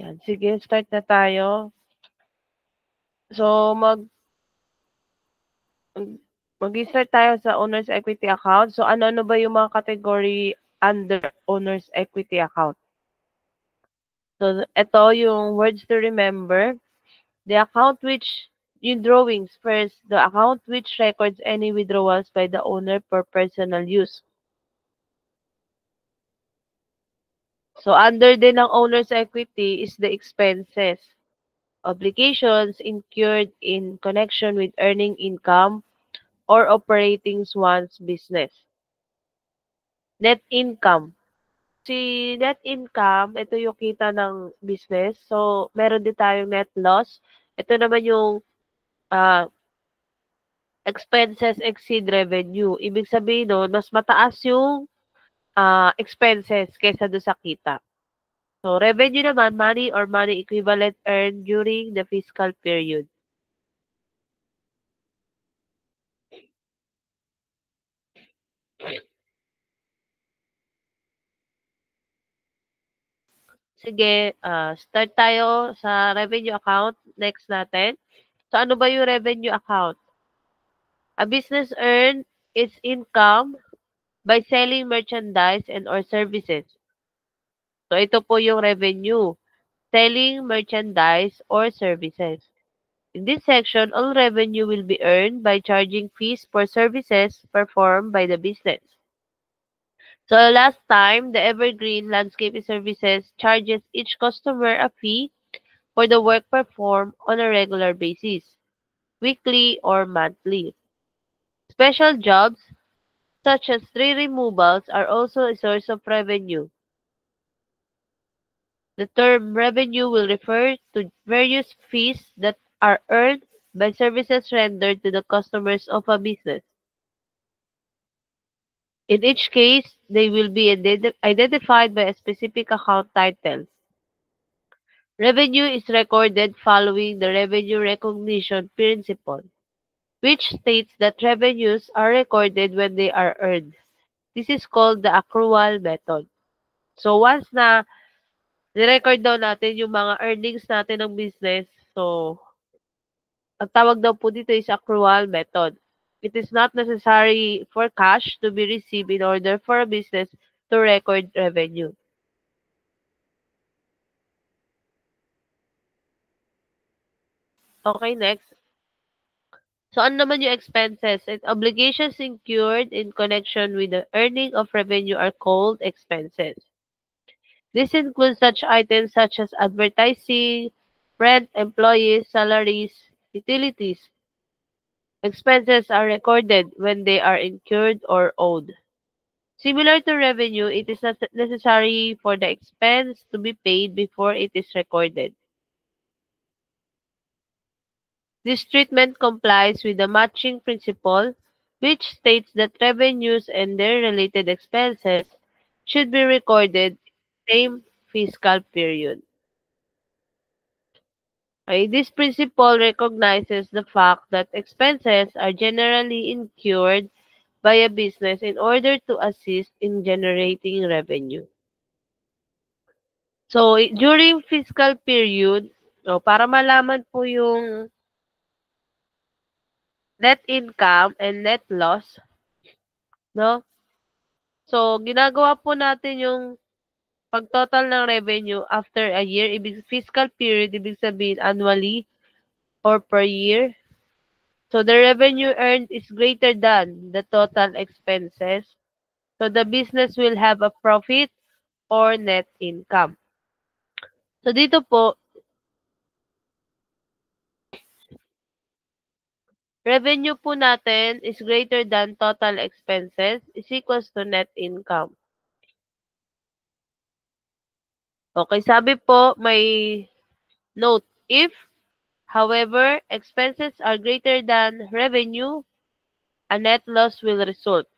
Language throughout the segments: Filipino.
Yan. Sige, start na tayo. So, mag-start tayo sa owner's equity account. So, ano-ano ba yung mga category under owner's equity account? So, ito yung words to remember. The account which, yung drawings first, the account which records any withdrawals by the owner for personal use. So, under din ng owner's equity is the expenses. Obligations incurred in connection with earning income or operating one's business. Net income. Si net income, ito yung kita ng business. So, meron din tayong net loss. Ito naman yung expenses exceed revenue. Ibig sabihin nun, mas mataas yung expenses kaysa doon sa kita. So, revenue naman, money or money equivalent earned during the fiscal period. Sige, start tayo sa revenue account. Next natin. So, ano ba yung revenue account? A business earned its income by selling merchandise and or services. So, ito po yung revenue. Selling merchandise or services. In this section, all revenue will be earned by charging fees for services performed by the business. So last time, the Evergreen Landscaping Services charges each customer a fee for the work performed on a regular basis, weekly or monthly. Special jobs, such as tree removals, are also a source of revenue. The term revenue will refer to various fees that are earned by services rendered to the customers of a business. In each case, they will be identified by a specific account title. Revenue is recorded following the revenue recognition principle, which states that revenues are recorded when they are earned. This is called the accrual method. So once na ni-record daw natin yung mga earnings natin ng business, so ang tawag daw po dito is accrual method. It is not necessary for cash to be received in order for a business to record revenue. Okay, next. So, ano naman yung expenses? And obligations incurred in connection with the earning of revenue are called expenses. This includes such items such as advertising, rent, employees, salaries, utilities. Expenses are recorded when they are incurred or owed. Similar to revenue, it is not necessary for the expense to be paid before it is recorded. This treatment complies with the matching principle, which states that revenues and their related expenses should be recorded in the same fiscal period. Okay, this principle recognizes the fact that expenses are generally incurred by a business in order to assist in generating revenue. So, during fiscal period, para malaman po yung net income and net loss, no? So, ginagawa po natin yung pag-total ng revenue after a year, fiscal period, ibig sabihin annually or per year. So, the revenue earned is greater than the total expenses. So, the business will have a profit or net income. So, dito po, revenue po natin is greater than total expenses is equals to net income. Okay, sabi po, may note, if, however, expenses are greater than revenue, a net loss will result.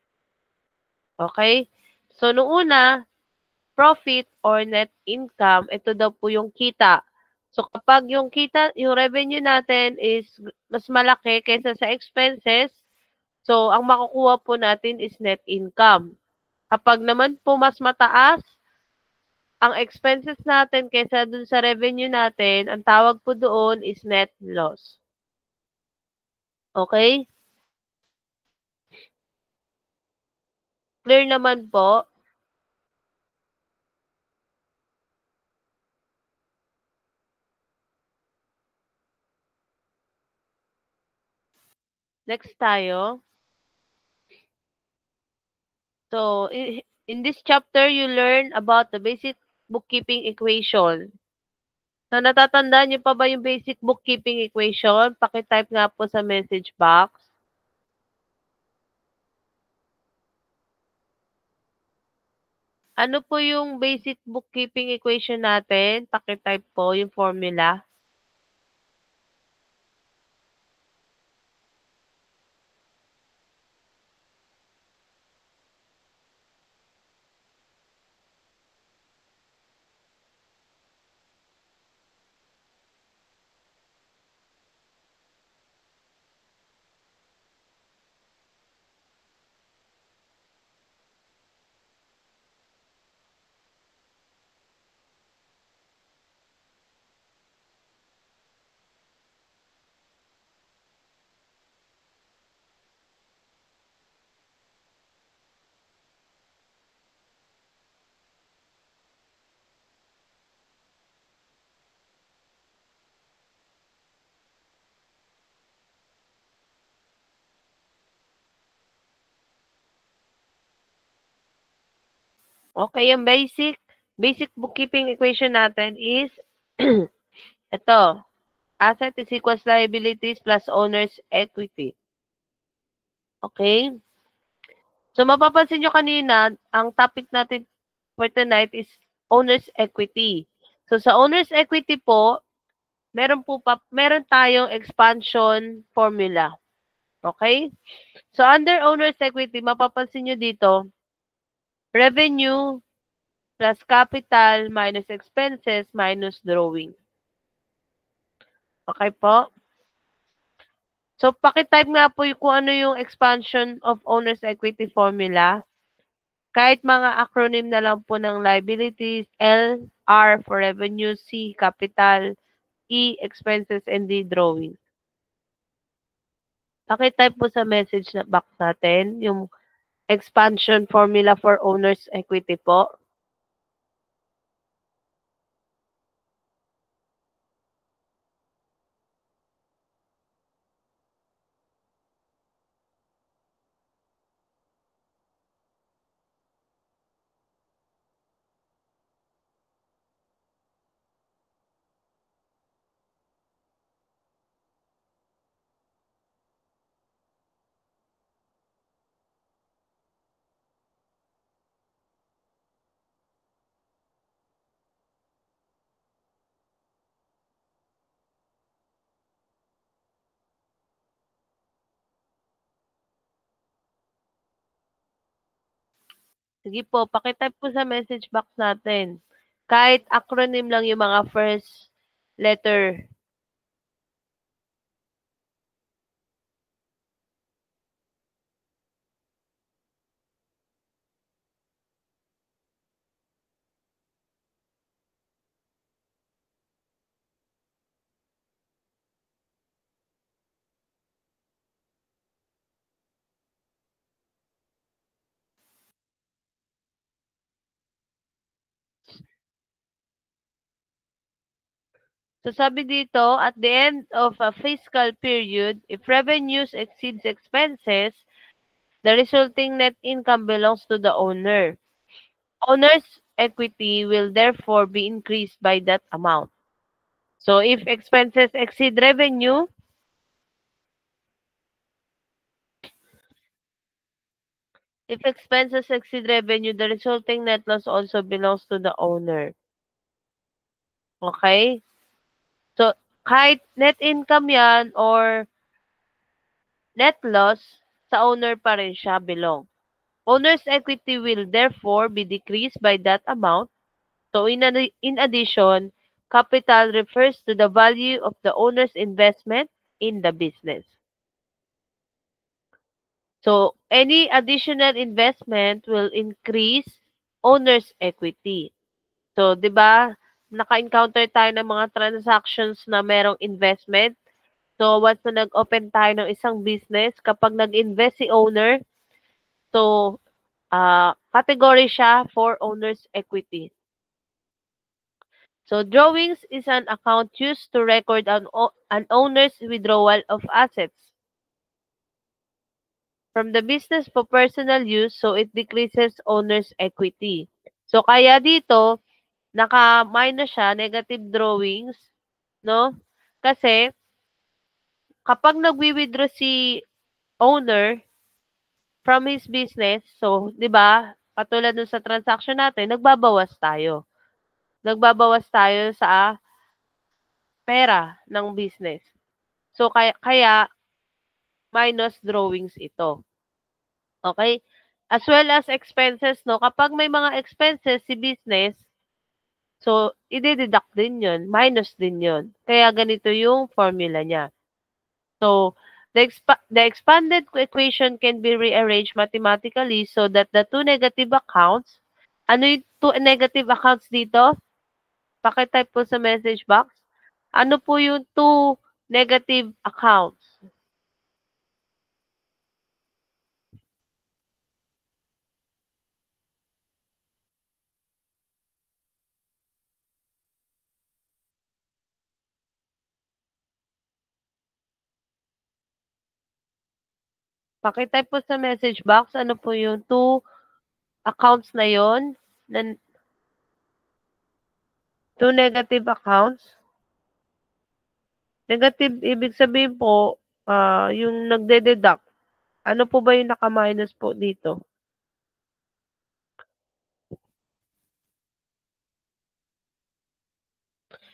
Okay? So, noong una, profit or net income, ito daw po yung kita. So, kapag yung kita, yung revenue natin is mas malaki kaysa sa expenses, so, ang makukuha po natin is net income. Kapag naman po mas mataas ang expenses natin kaysa dun sa revenue natin, ang tawag po doon is net loss. Okay? Clear naman po? Next tayo. So, in this chapter, you learn about the basic bookkeeping equation. So, natatandaan niyo pa ba yung basic bookkeeping equation? Paki-type nga po sa message box. Ano po yung basic bookkeeping equation natin? Paki-type po yung formula. Okay, yung basic bookkeeping equation natin is ito. Asset is equals liabilities plus owner's equity. Okay? So, mapapansin nyo kanina, ang topic natin for tonight is owner's equity. So, sa owner's equity po, meron tayong expansion formula. Okay? So, under owner's equity, mapapansin nyo dito, revenue plus capital minus expenses minus drawing. Okay po? So, pakitype nga po yung kung ano yung expansion of owner's equity formula. Kahit mga acronym na lang po ng liabilities, L, R for revenue, C, capital, E, expenses, and D, drawing. Pakitype po sa message na box natin yung expansion formula for owner's equity po. Sige po, pakitype po sa message box natin. Kahit acronym lang yung mga first letter. So sabi dito, at the end of a fiscal period, if revenues exceeds expenses, the resulting net income belongs to the owner. Owner's equity will therefore be increased by that amount. So if expenses exceed revenue, the resulting net loss also belongs to the owner. Okay? So kahit net income yan or net loss, sa owner pa rin siya belong. Owner's equity will therefore be decreased by that amount. So in addition, capital refers to the value of the owner's investment in the business. So any additional investment will increase owner's equity. So, 'di ba, naka-encounter tayo ng mga transactions na merong investment. So, once na nag-open tayo ng isang business, kapag nag-invest si owner, so, category siya for owner's equity. So, drawings is an account used to record an owner's withdrawal of assets from the business for personal use, so it decreases owner's equity. So, kaya dito, naka-minus siya, negative drawings, no? Kasi, kapag nagwi-withdraw si owner from his business, so, di ba, katulad dun sa transaction natin, nagbabawas tayo. Nagbabawas tayo sa pera ng business. So, kaya minus drawings ito. Okay? As well as expenses, no? Kapag may mga expenses si business, so, i-deduct din yun. Minus din yun. Kaya ganito yung formula niya. So, the expanded equation can be rearranged mathematically so that the two negative accounts, ano yung two negative accounts dito? Pakitype po sa message box. Ano po yung two negative accounts? Pakitype po sa message box, ano po yung two accounts na yon, na two negative accounts. Negative, ibig sabihin po, yung nagde-deduct. Ano po ba yung naka-minus po dito?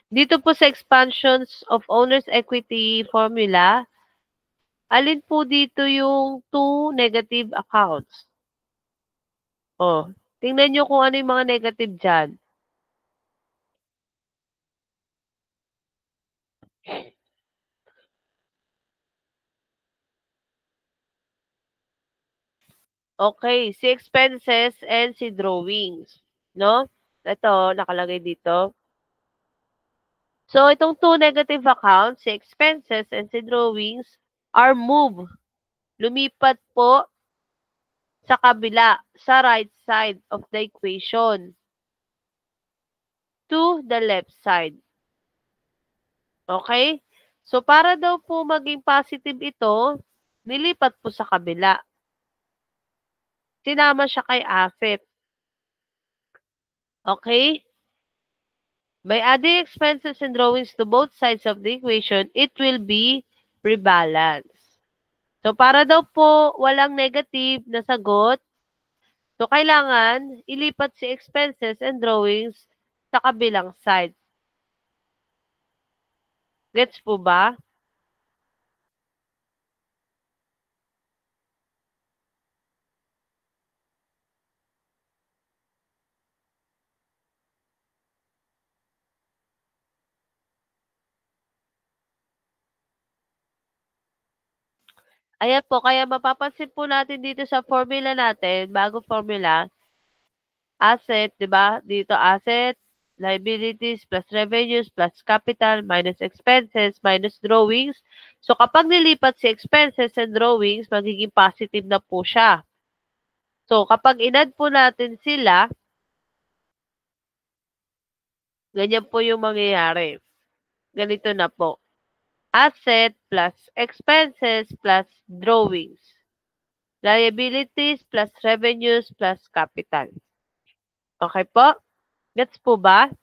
Dito po sa expansions of owner's equity formula, alin po dito yung two negative accounts? Oh, tingnan nyo kung ano yung mga negative dyan. Okay, si expenses and si drawings. No? Ito, nakalagay dito. So, itong two negative accounts, si expenses and si drawings, are moved. Lumipat po sa kabila, sa right side of the equation to the left side. Okay? So, para daw po maging positive ito, nilipat po sa kabila. Sinama siya kay asset. Okay? By adding expenses and drawings to both sides of the equation, it will be rebalanced. So, para daw po walang negative na sagot, so kailangan ilipat si expenses and drawings sa kabilang side. Gets po ba? Ayan po, kaya mapapansin po natin dito sa formula natin, bago formula, asset, di ba? Dito asset, liabilities plus revenues plus capital minus expenses minus drawings. So kapag nilipat si expenses and drawings, magiging positive na po siya. So kapag inad po natin sila, ganyan po yung mangyayari. Ganito na po. Asset plus expenses plus drawings. Liabilities plus revenues plus capital. Okay po? Gets po ba?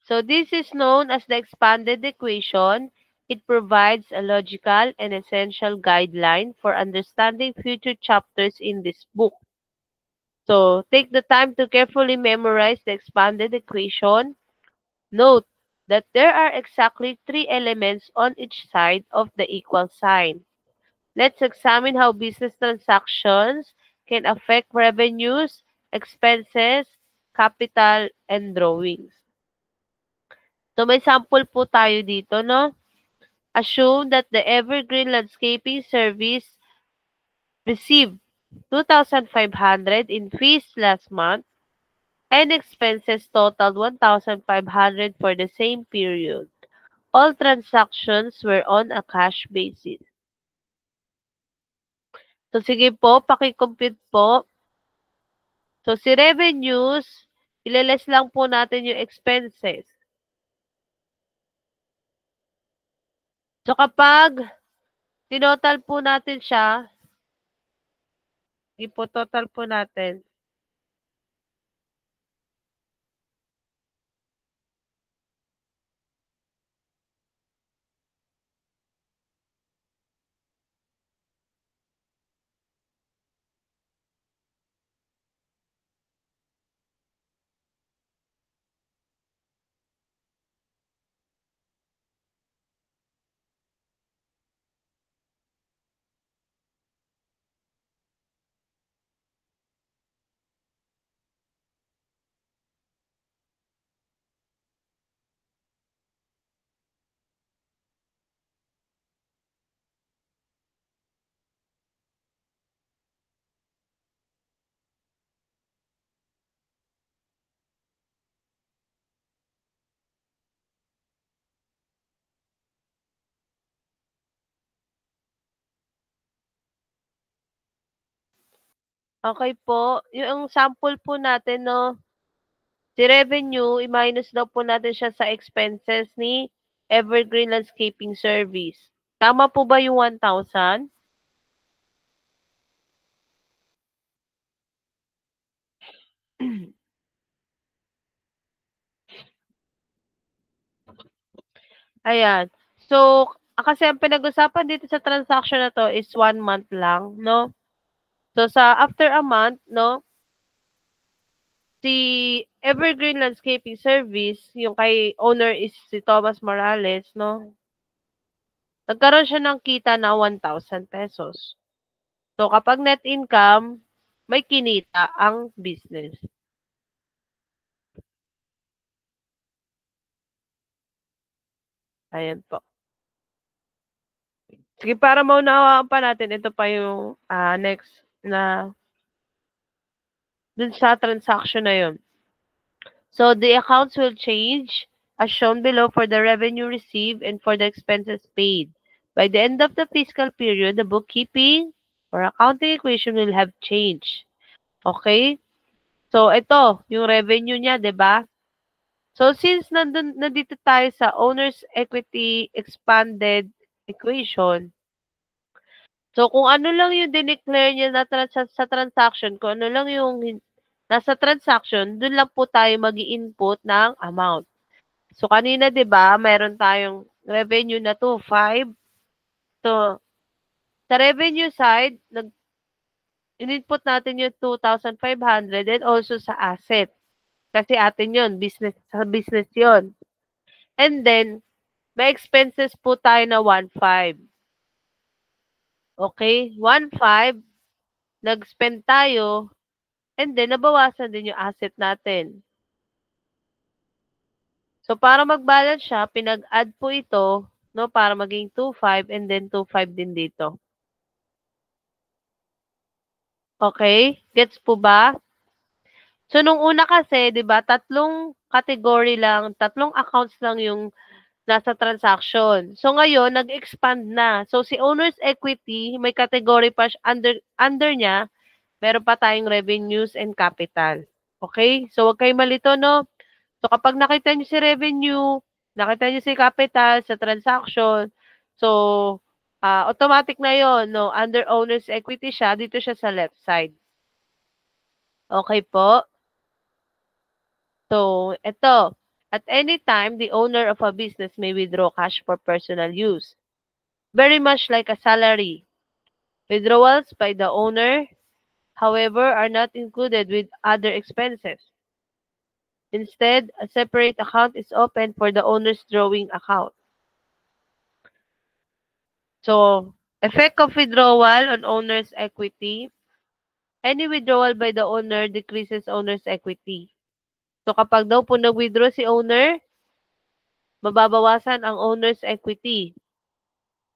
So this is known as the expanded equation. It provides a logical and essential guideline for understanding future chapters in this book. So take the time to carefully memorize the expanded equation. Note that there are exactly three elements on each side of the equal sign. Let's examine how business transactions can affect revenues, expenses, capital, and drawings. So may sample po tayo dito, no? Assume that the Evergreen Landscaping Service received 2,500 in fees last month, and expenses totaled 1,500 for the same period. All transactions were on a cash basis. So, sige po, paki-compute po. So, si revenues, ilaless lang po natin yung expenses. So, kapag tinotal po natin siya, ipo-total po natin. Okay po. Yung sample po natin, no, si revenue, i-minus daw po natin siya sa expenses ni Evergreen Landscaping Service. Tama po ba yung 1,000? Ayan. So, kasi ang pinag-usapan dito sa transaction na to is 1 month lang, no? So, sa after a month, no, si Evergreen Landscaping Service, yung kay owner is si Thomas Morales, no? Nagkaroon siya ng kita na 1,000 pesos. So, kapag net income, may kinita ang business. Ayan po. Sige, para maunawaan pa natin, ito pa yung next na dun sa transaction na yun. So, the accounts will change as shown below for the revenue received and for the expenses paid. By the end of the fiscal period, the bookkeeping or accounting equation will have changed. Okay? So, ito, yung revenue niya, 'di ba? So, since nandito tayo sa owner's equity expanded equation, so kung ano lang yung dineclare niya na sa transaction, kung ano lang yung nasa transaction, dun lang po tayo mag-i-input ng amount. So, kanina 'di ba, meron tayong revenue na 2,500. So, sa revenue side, in-input natin yung 2,500 and also sa asset. Kasi atin yun, business, sa business yun. And then, may expenses po tayo na 1,500. Okay? 1,500, nag-spend tayo, and then nabawasan din yung asset natin. So, para mag-balance siya, pinag-add po ito, no, para maging 2,500 and then 2,500 din dito. Okay? Gets po ba? So, nung una kasi, di ba, tatlong category lang, tatlong accounts lang yung nasa transaction. So, ngayon, nag-expand na. So, si owner's equity, may category pa under niya, meron pa tayong revenues and capital. Okay? So, wag kayo malito, no? So, kapag nakita niyo si revenue, nakita niyo si capital sa transaction, so, automatic na yon, no? Under owner's equity siya, dito siya sa left side. Okay po? So, ito. At any time, the owner of a business may withdraw cash for personal use. Very much like a salary. Withdrawals by the owner, however, are not included with other expenses. Instead, a separate account is opened for the owner's drawing account. So, effect of withdrawal on owner's equity. Any withdrawal by the owner decreases owner's equity. So, kapag daw po nag-withdraw si owner, mababawasan ang owner's equity.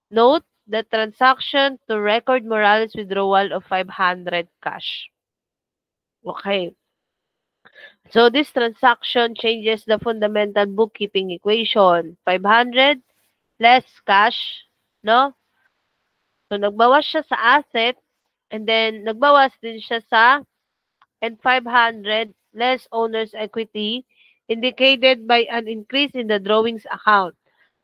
Note, the transaction to record Morales withdrawal of 500 cash. Okay. So this transaction changes the fundamental bookkeeping equation. 500 less cash, no? So nagbawas siya sa asset and then nagbawas din siya sa and 500 less owner's equity indicated by an increase in the drawings account.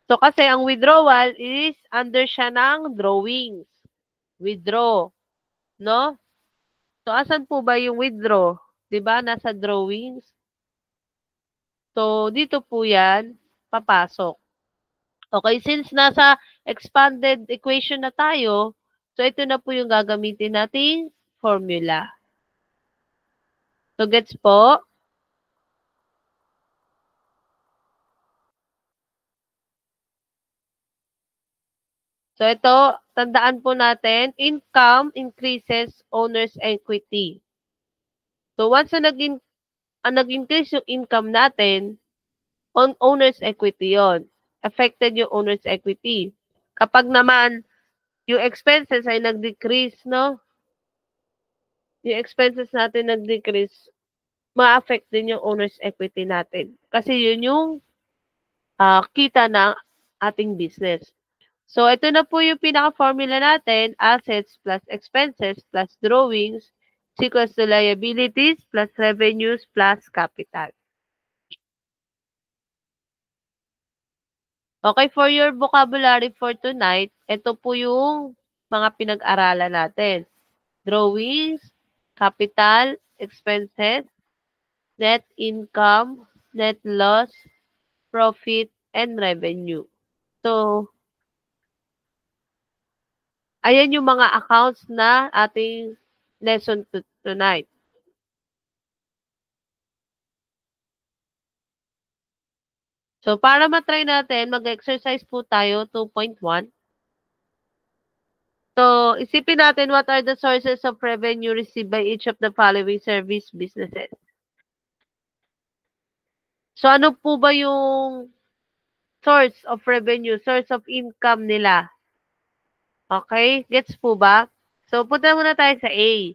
So kasi ang withdrawal is under siya ng drawings. Withdraw, no? So asan po ba yung withdraw? 'Di ba nasa drawings? So dito po 'yan papasok. Okay, since nasa expanded equation na tayo, so ito na po yung gagamitin nating formula. So gets po? So ito, tandaan po natin, income increases owner's equity. So once na nag-increase yung income natin, on owner's equity yon. Affected yung owner's equity. Kapag naman yung expenses ay nag-decrease, no? Yung expenses natin nag-decrease, ma-affect din yung owner's equity natin. Kasi yun yung kita ng ating business. So, ito na po yung pinaka-formula natin, assets plus expenses plus drawings is equals to liabilities plus revenues plus capital. Okay, for your vocabulary for tonight, ito po yung mga pinag-aralan natin. Drawings, capital, expenses, net income, net loss, profit, and revenue. So, ayan yung mga accounts na ating lesson tonight. So, para matry natin, mag-exercise po tayo, 2.1. So, isipin natin what are the sources of revenue received by each of the following service businesses. So, ano po ba yung source of revenue, source of income nila? Okay? Gets po ba? So, punta muna tayo sa A.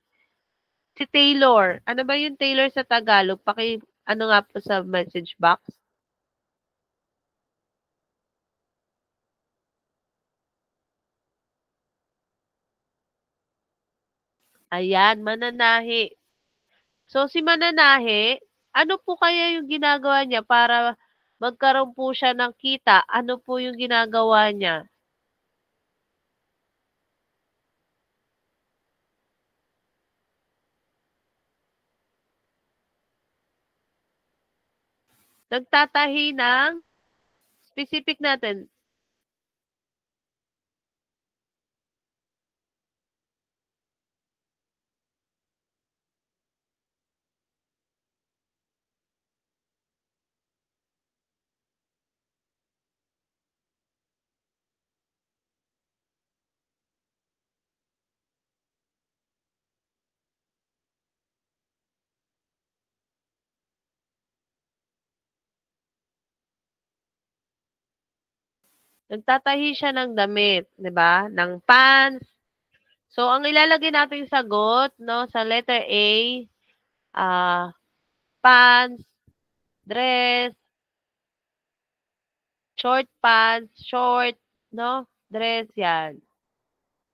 Si Taylor. Ano ba yung Taylor sa Tagalog? Ano nga po sa message box? Ayan, mananahi. So, si mananahi, ano po kaya yung ginagawa niya para magkaroon po siya ng kita? Ano po yung ginagawa niya? Nagtatahi ng specific natin. Nagtatahi siya ng damit, 'di ba? Ng pants. So, ang ilalagay nating sagot, no, sa letter A, pants, dress, short pants, short, no, dress, yan.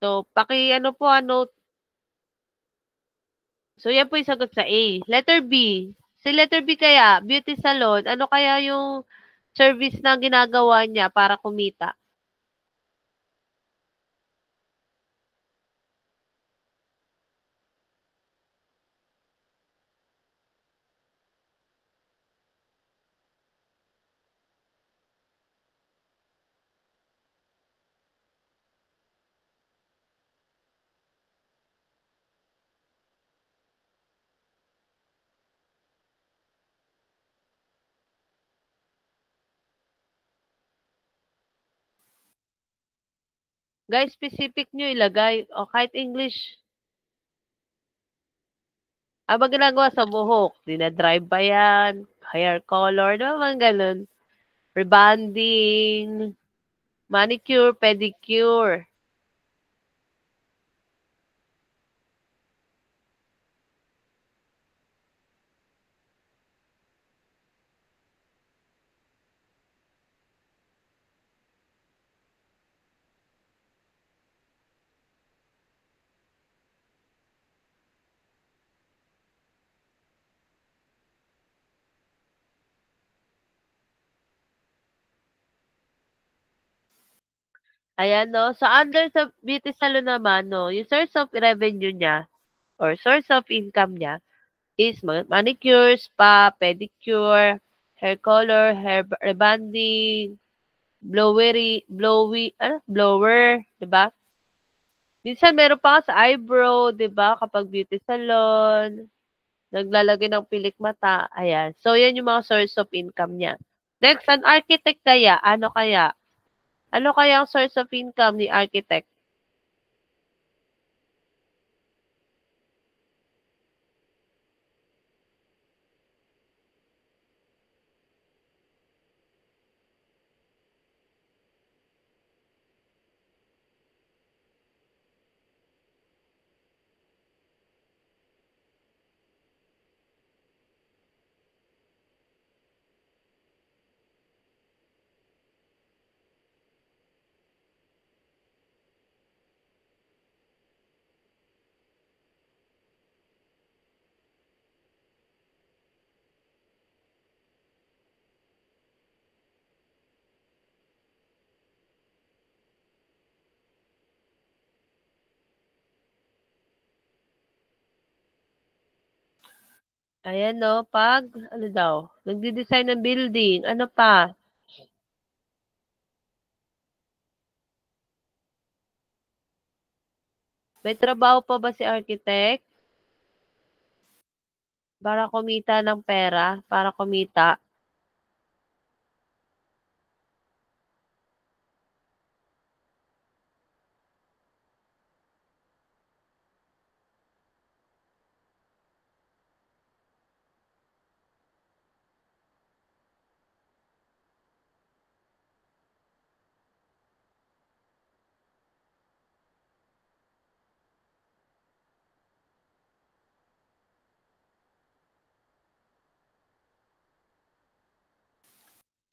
So, ano po, ano. So, yan po yung sagot sa A. Letter B. Si letter B kaya, beauty salon, ano kaya yung service na ginagawa niya para kumita? Guys, specific nyo ilagay. O kahit English. Ba ginagawa sa buhok? Dinadrive ba yan? Hair color? Di ba man ganun? Rebonding, manicure, pedicure. Ayan, no? So, under sa beauty salon naman, no, yung source of revenue niya or source of income niya is manicure, spa, pedicure, hair color, hair rebonding, blower, 'di ba? Minsan meron pa nga sa eyebrow, 'di ba? Kapag beauty salon, naglalagay ng pilik mata, ayan. So, yan yung mga source of income niya. Next, an architect kaya, ano kaya? Ano kaya ang source of income ni architect? Ayan, no? Pag, ano daw, nagdi-design ng building, ano pa? May trabaho pa ba si architect? Para kumita ng pera, para kumita.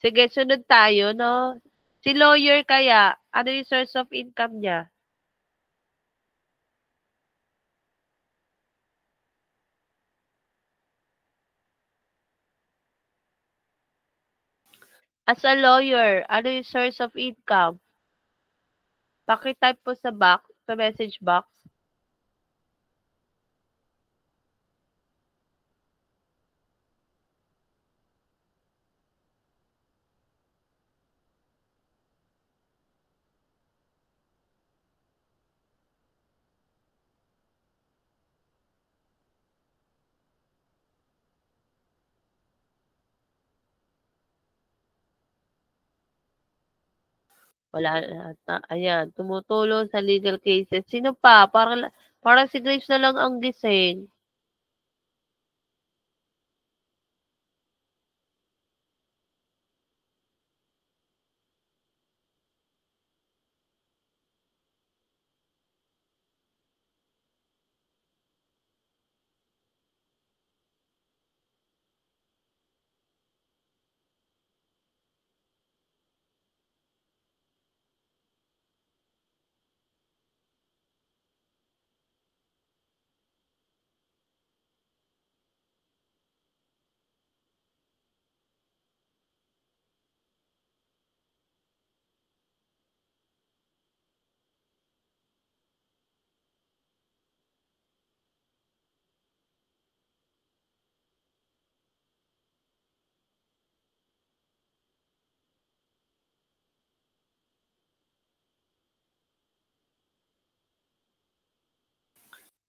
Sige, sunod tayo, no? Si lawyer kaya, ano yung source of income niya? As a lawyer, ano yung source of income? Paki-type po sa box, sa message box. Wala ata. Ayan, tumutulong sa legal cases. Sino pa? Parang si Grace na lang ang gising.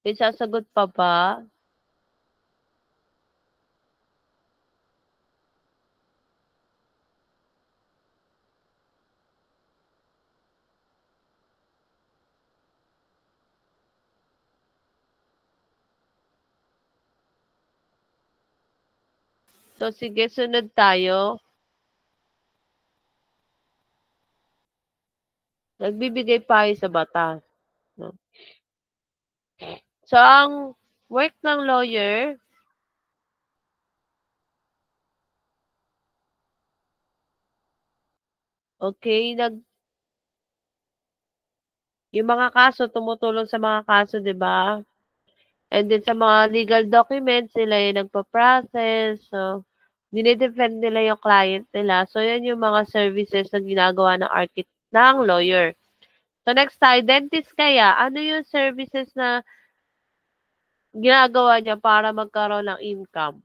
May sasagot pa ba? So, sige, sunod tayo. Nagbibigay payo sa batas. No? So, ang work ng lawyer, okay, yung mga kaso, tumutulong sa mga kaso, di ba? And then sa mga legal documents, sila yung nagpa-process. So, dinidefend nila yung client nila. So, yan yung mga services na ginagawa ng ng lawyer. So next tayo, dentist kaya, ano yung services na ginagawa niya para magkaroon ng income?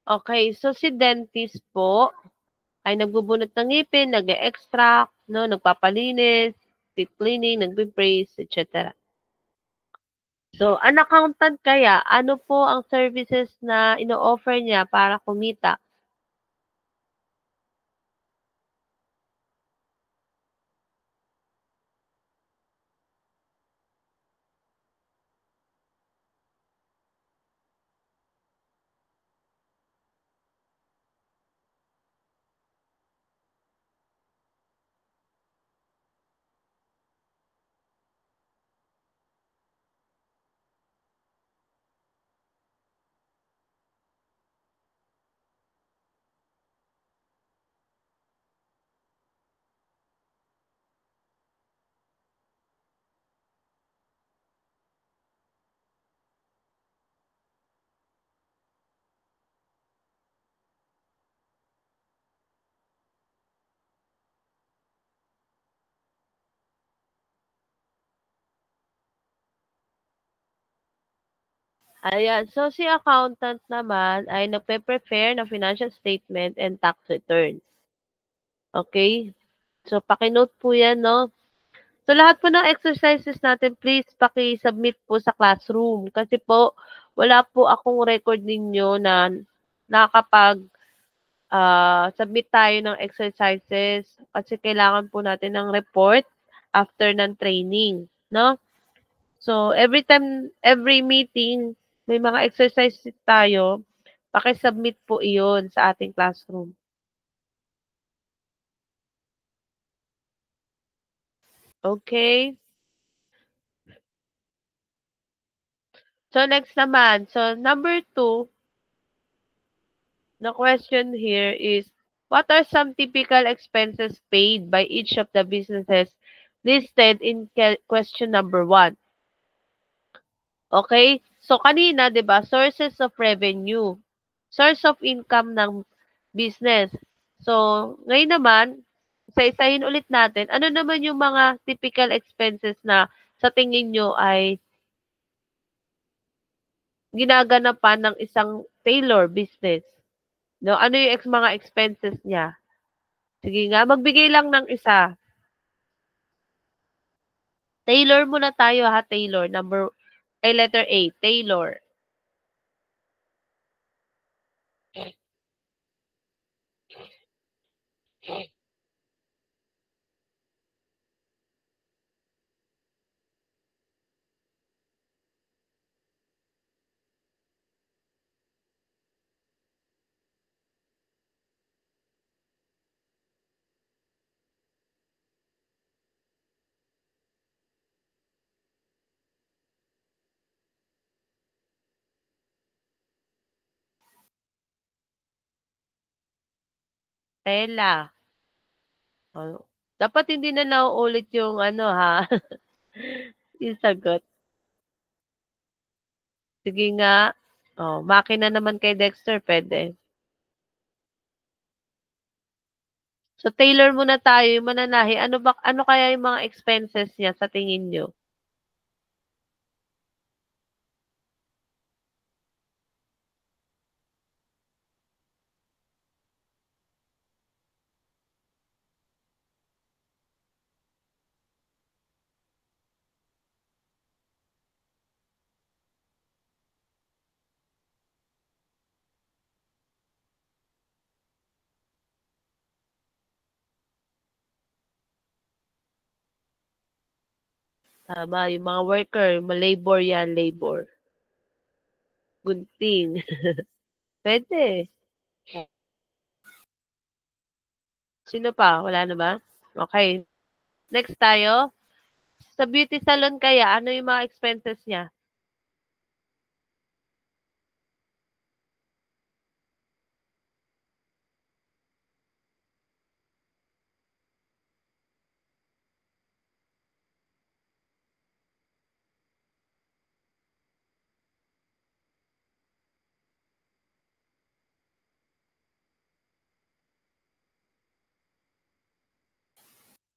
Okay, so si dentist po ay nagbubunot ng ngipin, nag-e-extract, no, nagpapalinis, teeth cleaning, nagbe-brace, etc. So, an accountant kaya, ano po ang services na ino-offer niya para kumita? Ayan, so si accountant naman ay nagpe-prepare ng financial statement and tax returns. Okay? So, paki-note po yan, no? So, lahat po ng exercises natin, please paki-submit po sa classroom. Kasi po, wala po akong record ninyo na nakakapag submit tayo ng exercises kasi kailangan po natin ng report after ng training, no? So, every meeting, may mga exercises tayo, paki-submit po iyon sa ating classroom. Okay? So, next naman. So, number 2, the question here is, what are some typical expenses paid by each of the businesses listed in question number 1? Okay? So, kanina, di ba, sources of revenue. Source of income ng business. So, ngayon naman, isa-isahin ulit natin, ano naman yung mga typical expenses na sa tingin nyo ay ginaganapan ng isang tailor business? No, ano yung mga expenses niya? Sige nga, magbigay lang ng isa. Tailor muna tayo ha, tailor. Letter A, tailor. Tela. Oh, dapat hindi na nauulit yung ano ha, yung sagot. Sige nga. Oh, makina naman kay Dexter, pwede. So, tailor muna tayo, yung mananahi. Ano kaya yung mga expenses niya sa tingin nyo? Tama, yung mga worker, labor yan, labor. Gunting. Pwede. Sino pa? Wala na ba? Okay. Next tayo. Sa beauty salon kaya, ano yung mga expenses niya?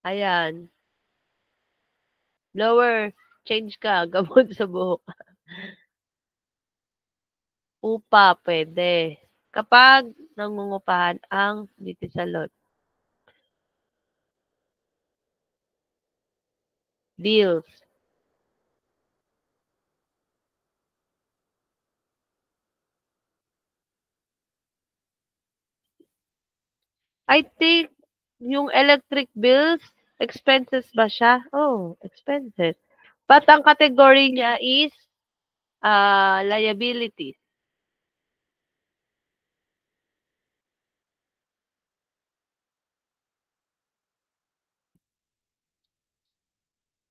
Ayan. Blower. Change ka. Gamot sa buhok. Upa, pwede. Kapag nangungupahan ang beauty salon. Bills. I think yung electric bills, expenses ba siya? Oh, expenses. But ang category niya is liabilities.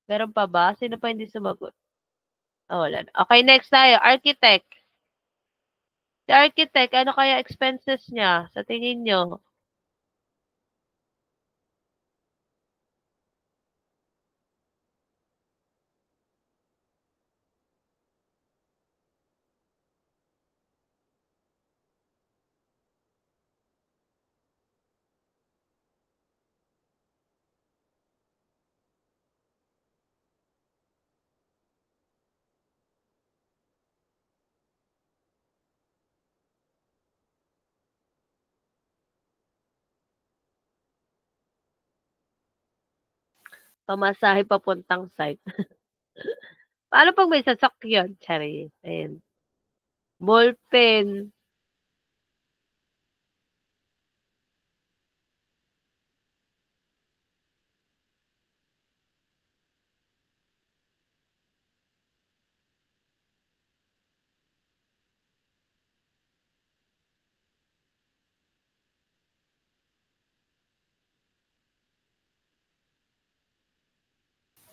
Meron pa ba? Sino pa hindi sumagot? Oh, wala na. Okay, next tayo. Architect. Si architect, ano kaya expenses niya sa tingin nyo? Pamasahe papuntang site. Paano pag may sasakyan? Charis. Ayan. Ballpen.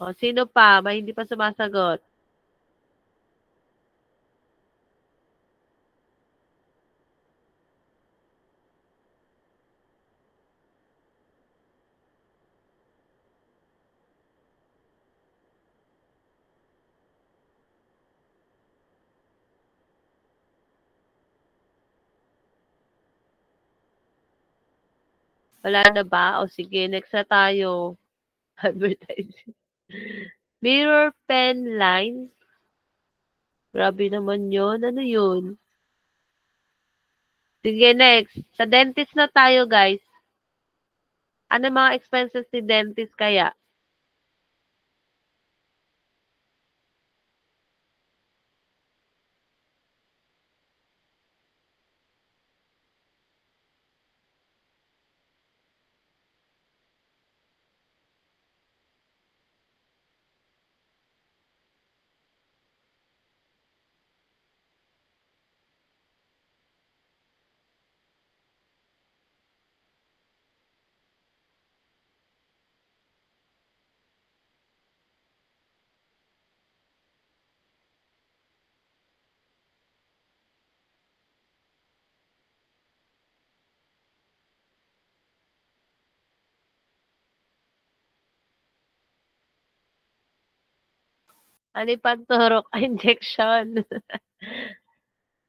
O, sino pa? May hindi pa sumasagot. Wala na ba? O sige, next na tayo. Advertising. Mirror pen line. Grabe naman yun. Ano yun? Sige, next. Sa dentist na tayo, guys. Ano mga expenses ni dentist kaya? Ano yung panturok? Injection.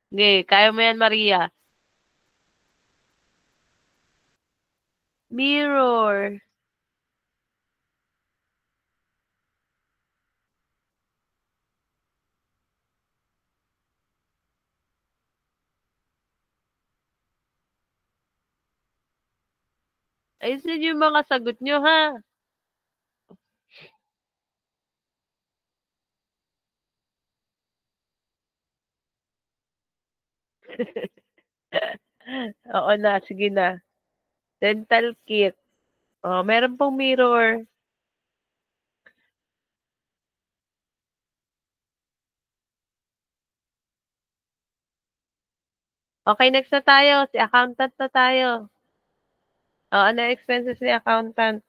Okay, kaya mo yan, Maria. Mirror. Ayusin yung mga sagot nyo, ha? Oo na, sige na. Dental kit. Oh, meron pong mirror. Okay, next na tayo. Si accountant na tayo. Ano ang expenses ni accountant?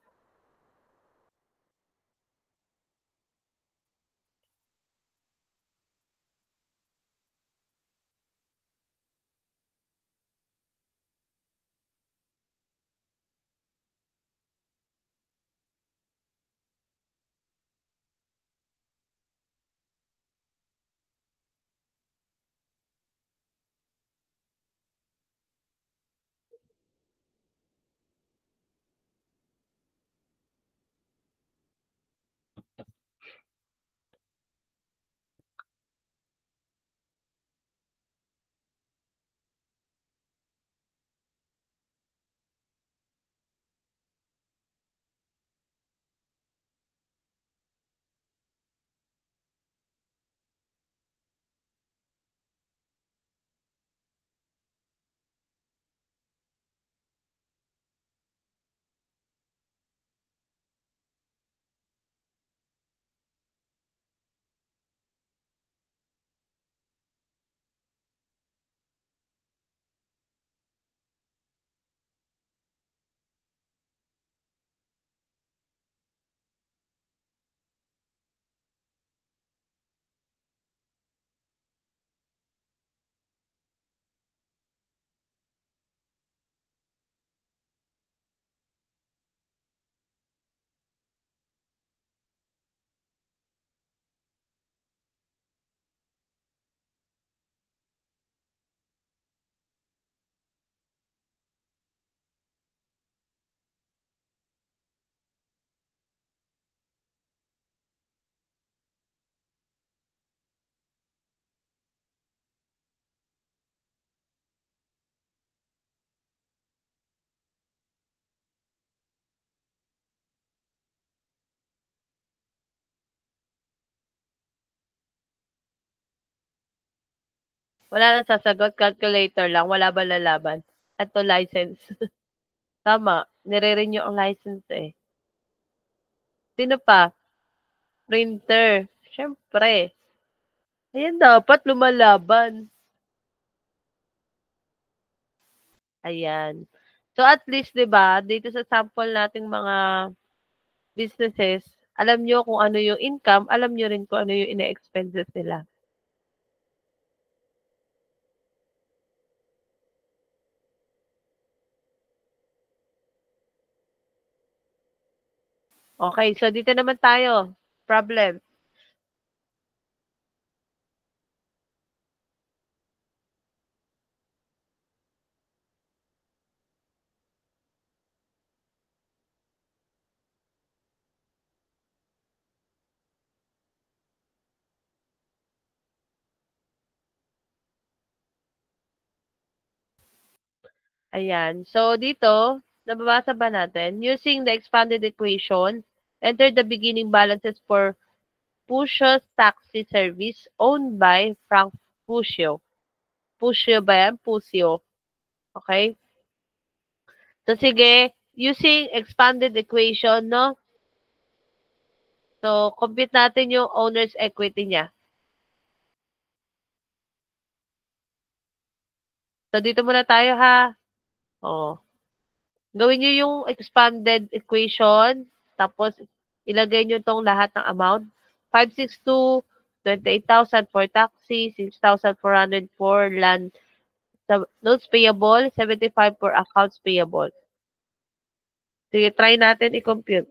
Wala nang sasagot, calculator lang, wala ba lalaban? At to license. Tama, nire-renew ang license eh. Sino pa? Printer. Siyempre. Ayan dapat lumalaban. Ayan. So at least 'di ba, dito sa sample nating mga businesses, alam niyo kung ano yung income, alam niyo rin kung ano yung ine-expenses nila. Okay, so dito naman tayo. Problem. Ayan. So dito, nababasa ba natin? Using the expanded equation, enter the beginning balances for Pusio's taxi service owned by Frank Pusio. Pusio ba yan? Pusio. Okay? So sige, using expanded equation, no? So, compute natin yung owner's equity niya. So, dito muna tayo ha. Oh. Gawin nyo yung expanded equation. Tapos, ilagay nyo tong lahat ng amount. 562, 28,000 for taxi, 6,400 for land notes payable, 75 for accounts payable. Sige, try natin i-compute.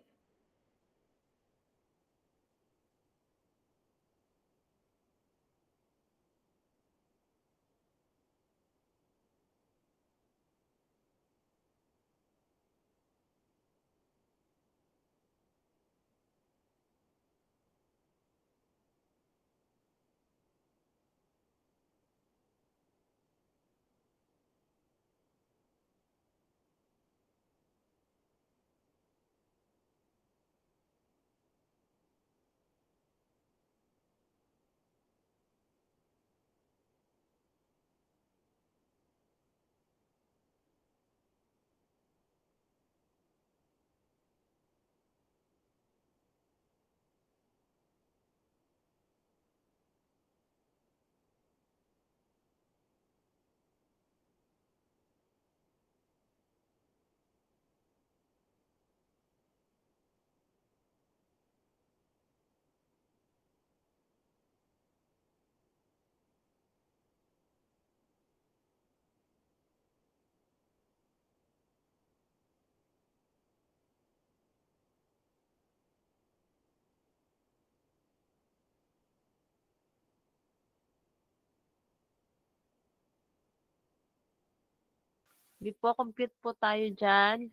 po, compute po tayo dyan.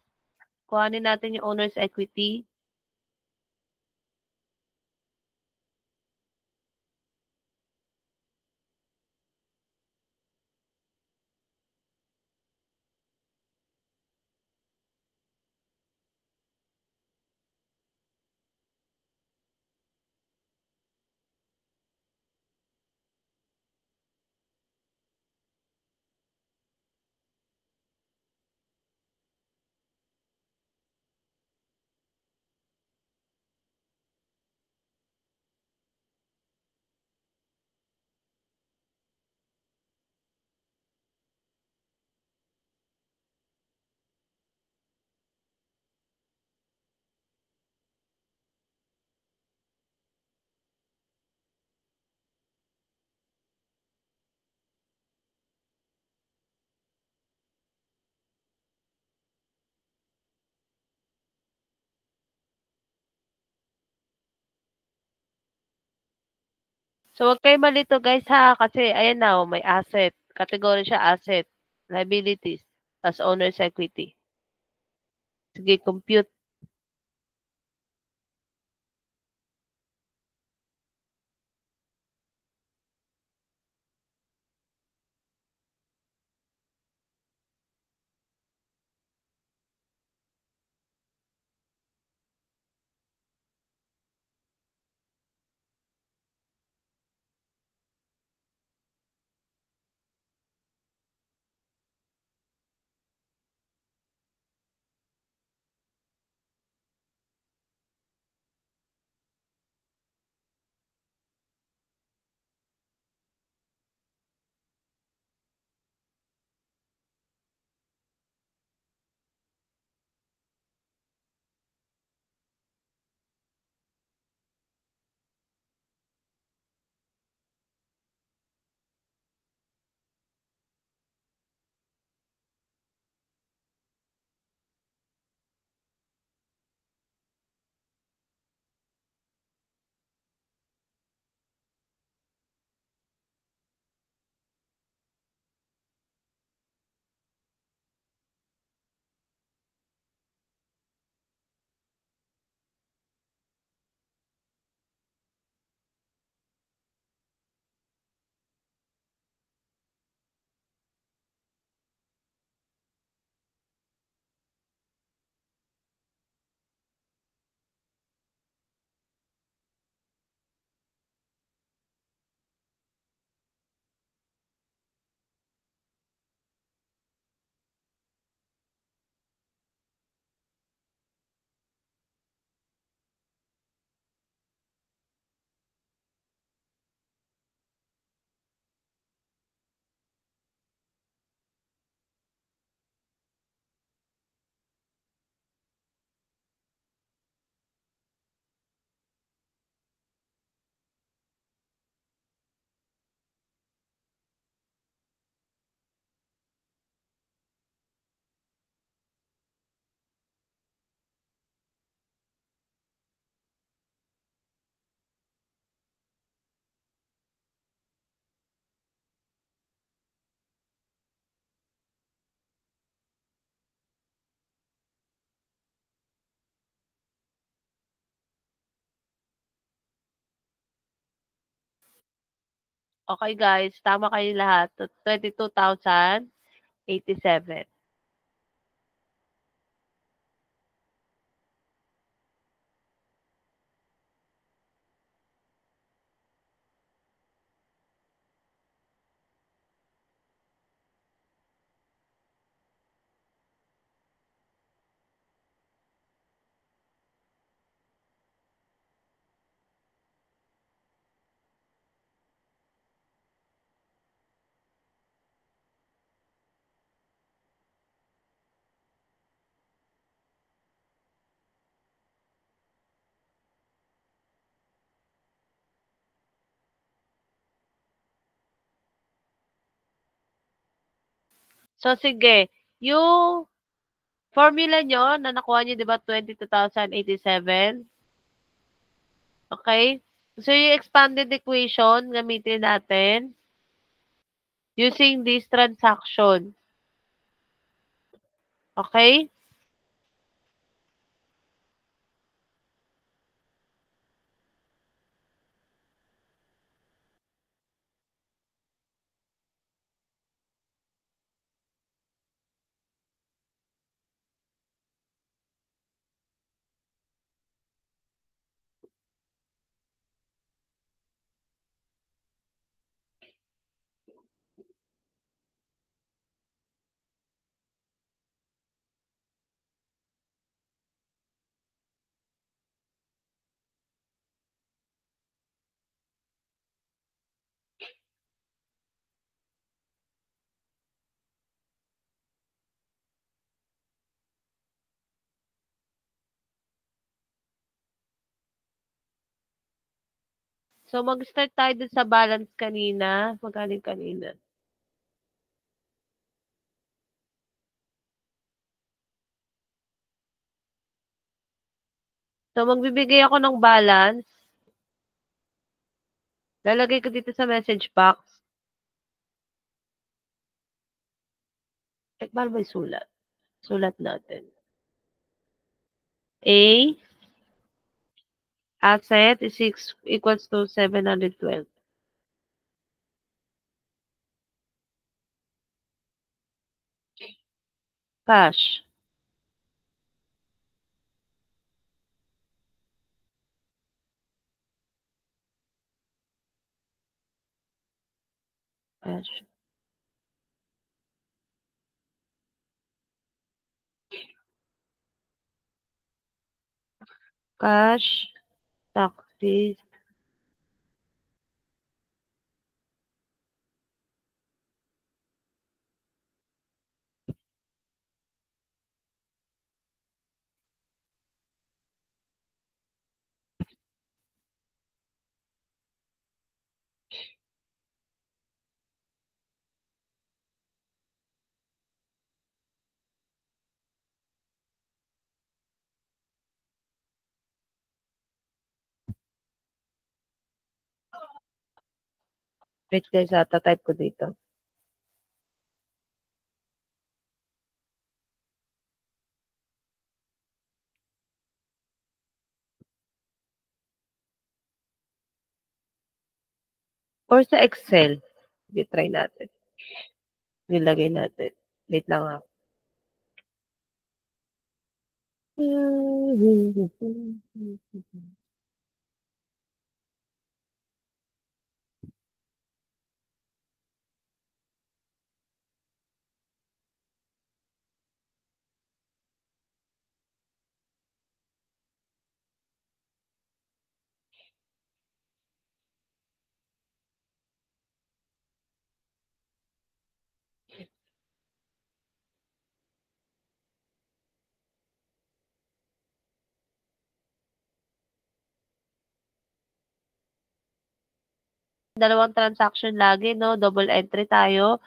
Kuhanin natin yung owner's equity. So, wag kayo malito guys ha, kasi ayan na, oh, may asset. Category siya asset, liabilities, as owner's equity. Sige, compute. Okay guys, tama kayo lahat. 22,087. So, sige. Yung formula nyo na nakuha nyo, di ba, 22,087? Okay? So, yung expanded equation, gamitin natin using this transaction. Okay? So, mag-start tayo dun sa balance kanina. Magkano yung kanina? So, magbibigay ako ng balance. Lalagay ko dito sa message box. Paano ba yung sulat? Sulat natin. A, asset is equals to 712. Cash. Cash. Cash. Taxes. Wait guys, type ko dito. Or sa Excel. Sige, try natin. Nilagay natin. Wait lang ako. Dalawang transaction lagi, no? Double entry tayo.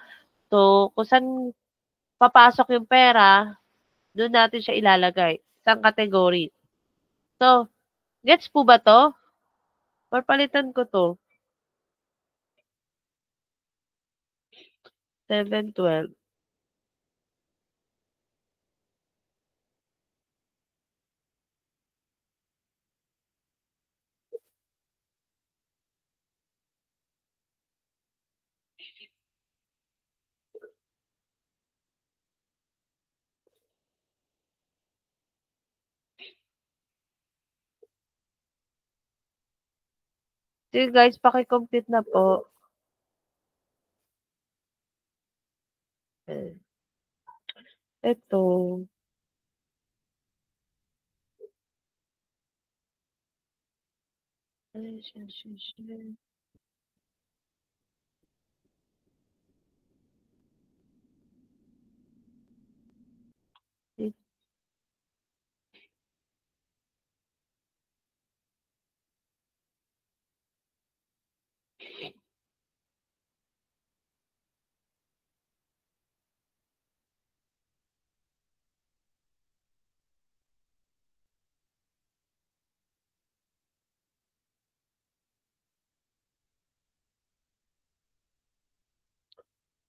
So, kung saan papasok yung pera, doon natin siya ilalagay. Isang category. So, gets po ba to? Or palitan ko to? 712. Sige guys, paki-complete na po. Ito.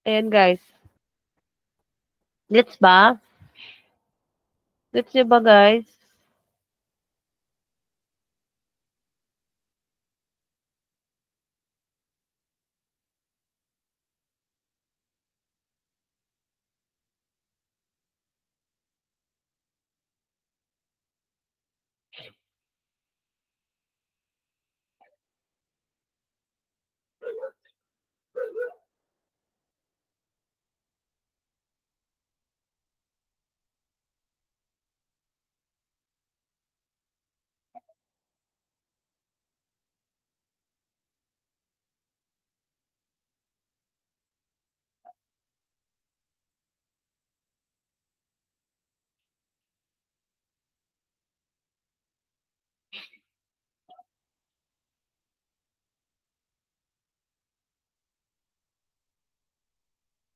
Ayan guys. Gets ba? Gets niyo ba, guys?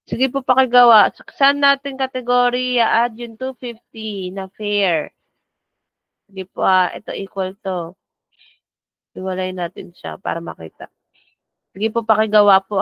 Sige po pakigawa. Saan natin category i-add yung 250 na fair? Sige po ito equal to. Iwalay natin siya para makita. Sige po pakigawa po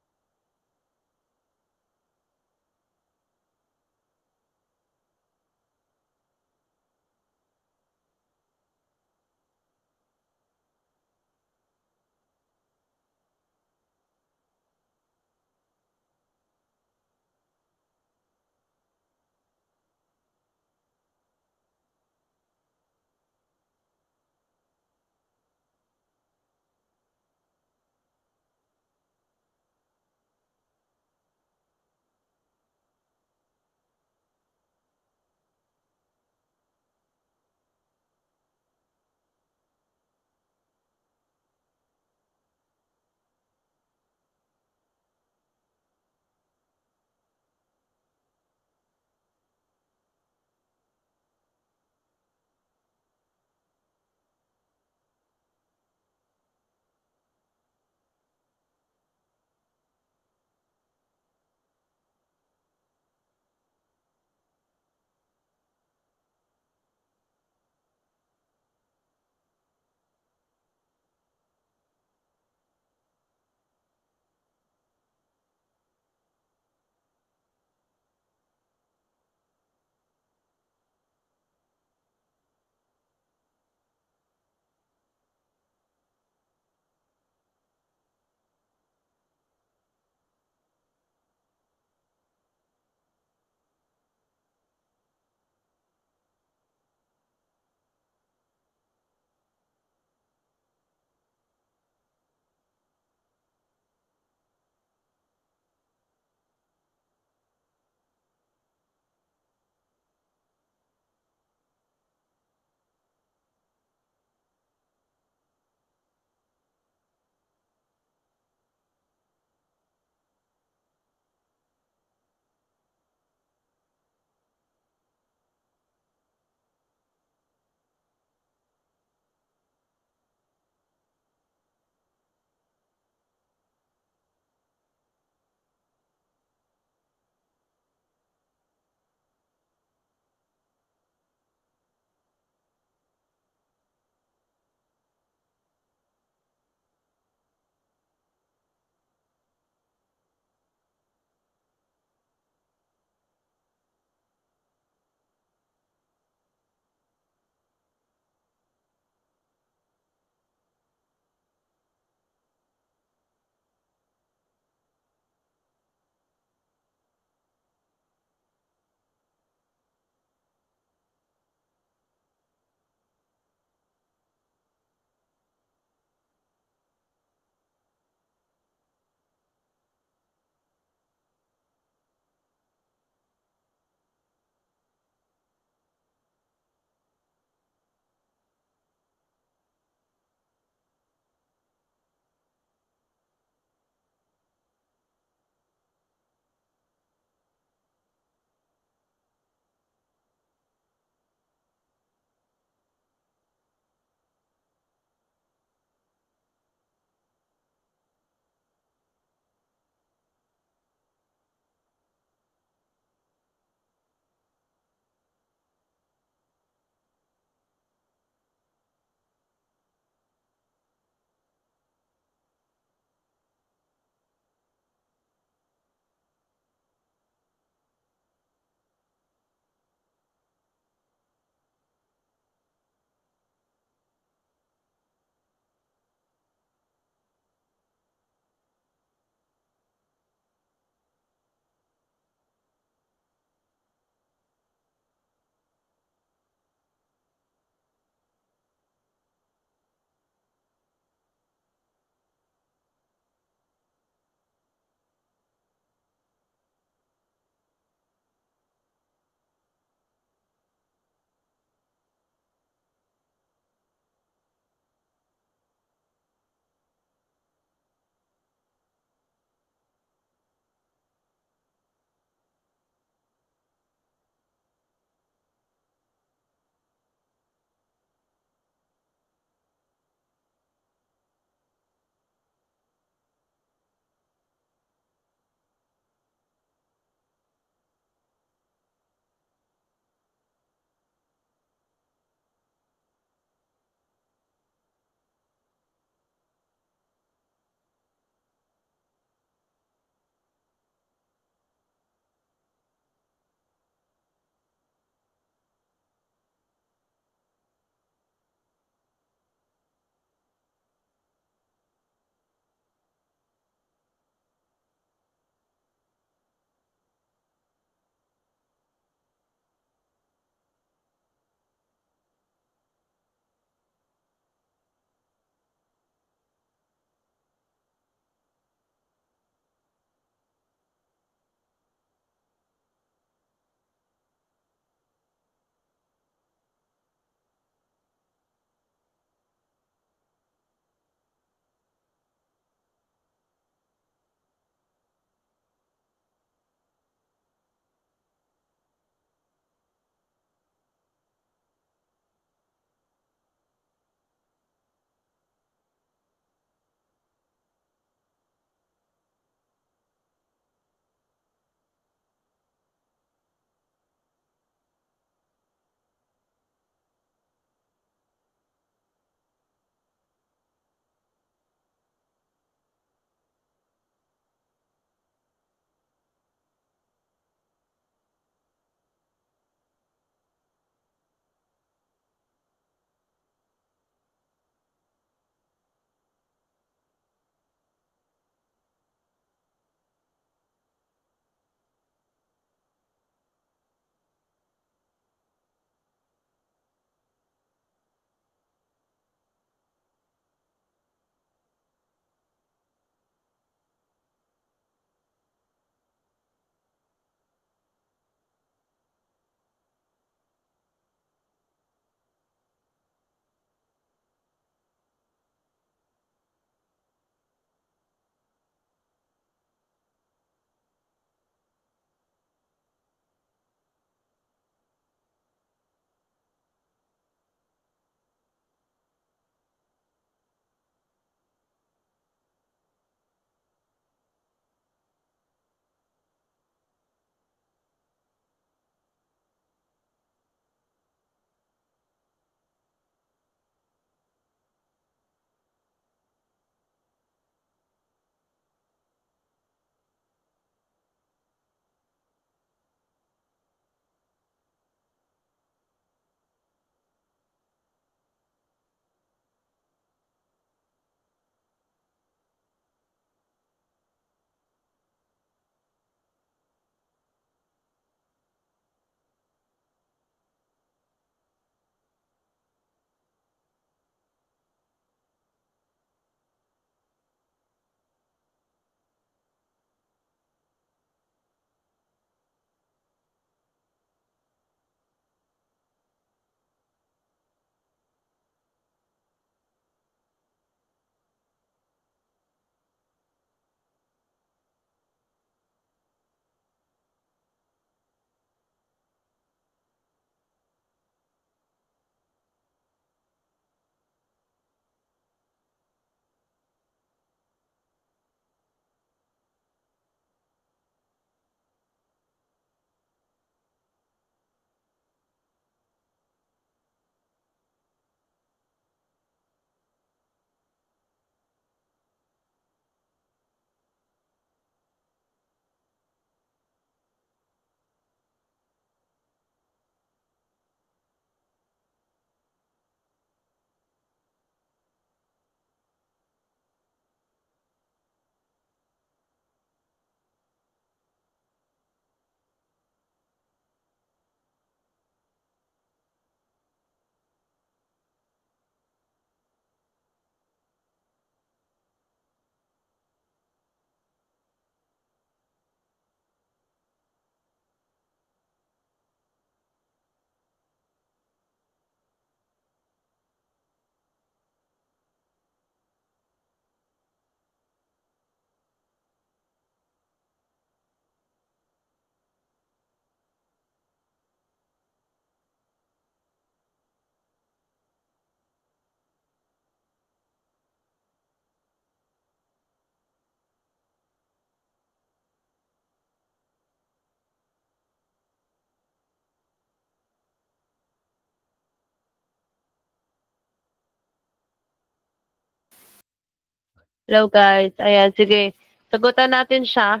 Hello guys. Ayan, sige. Sagutan natin siya.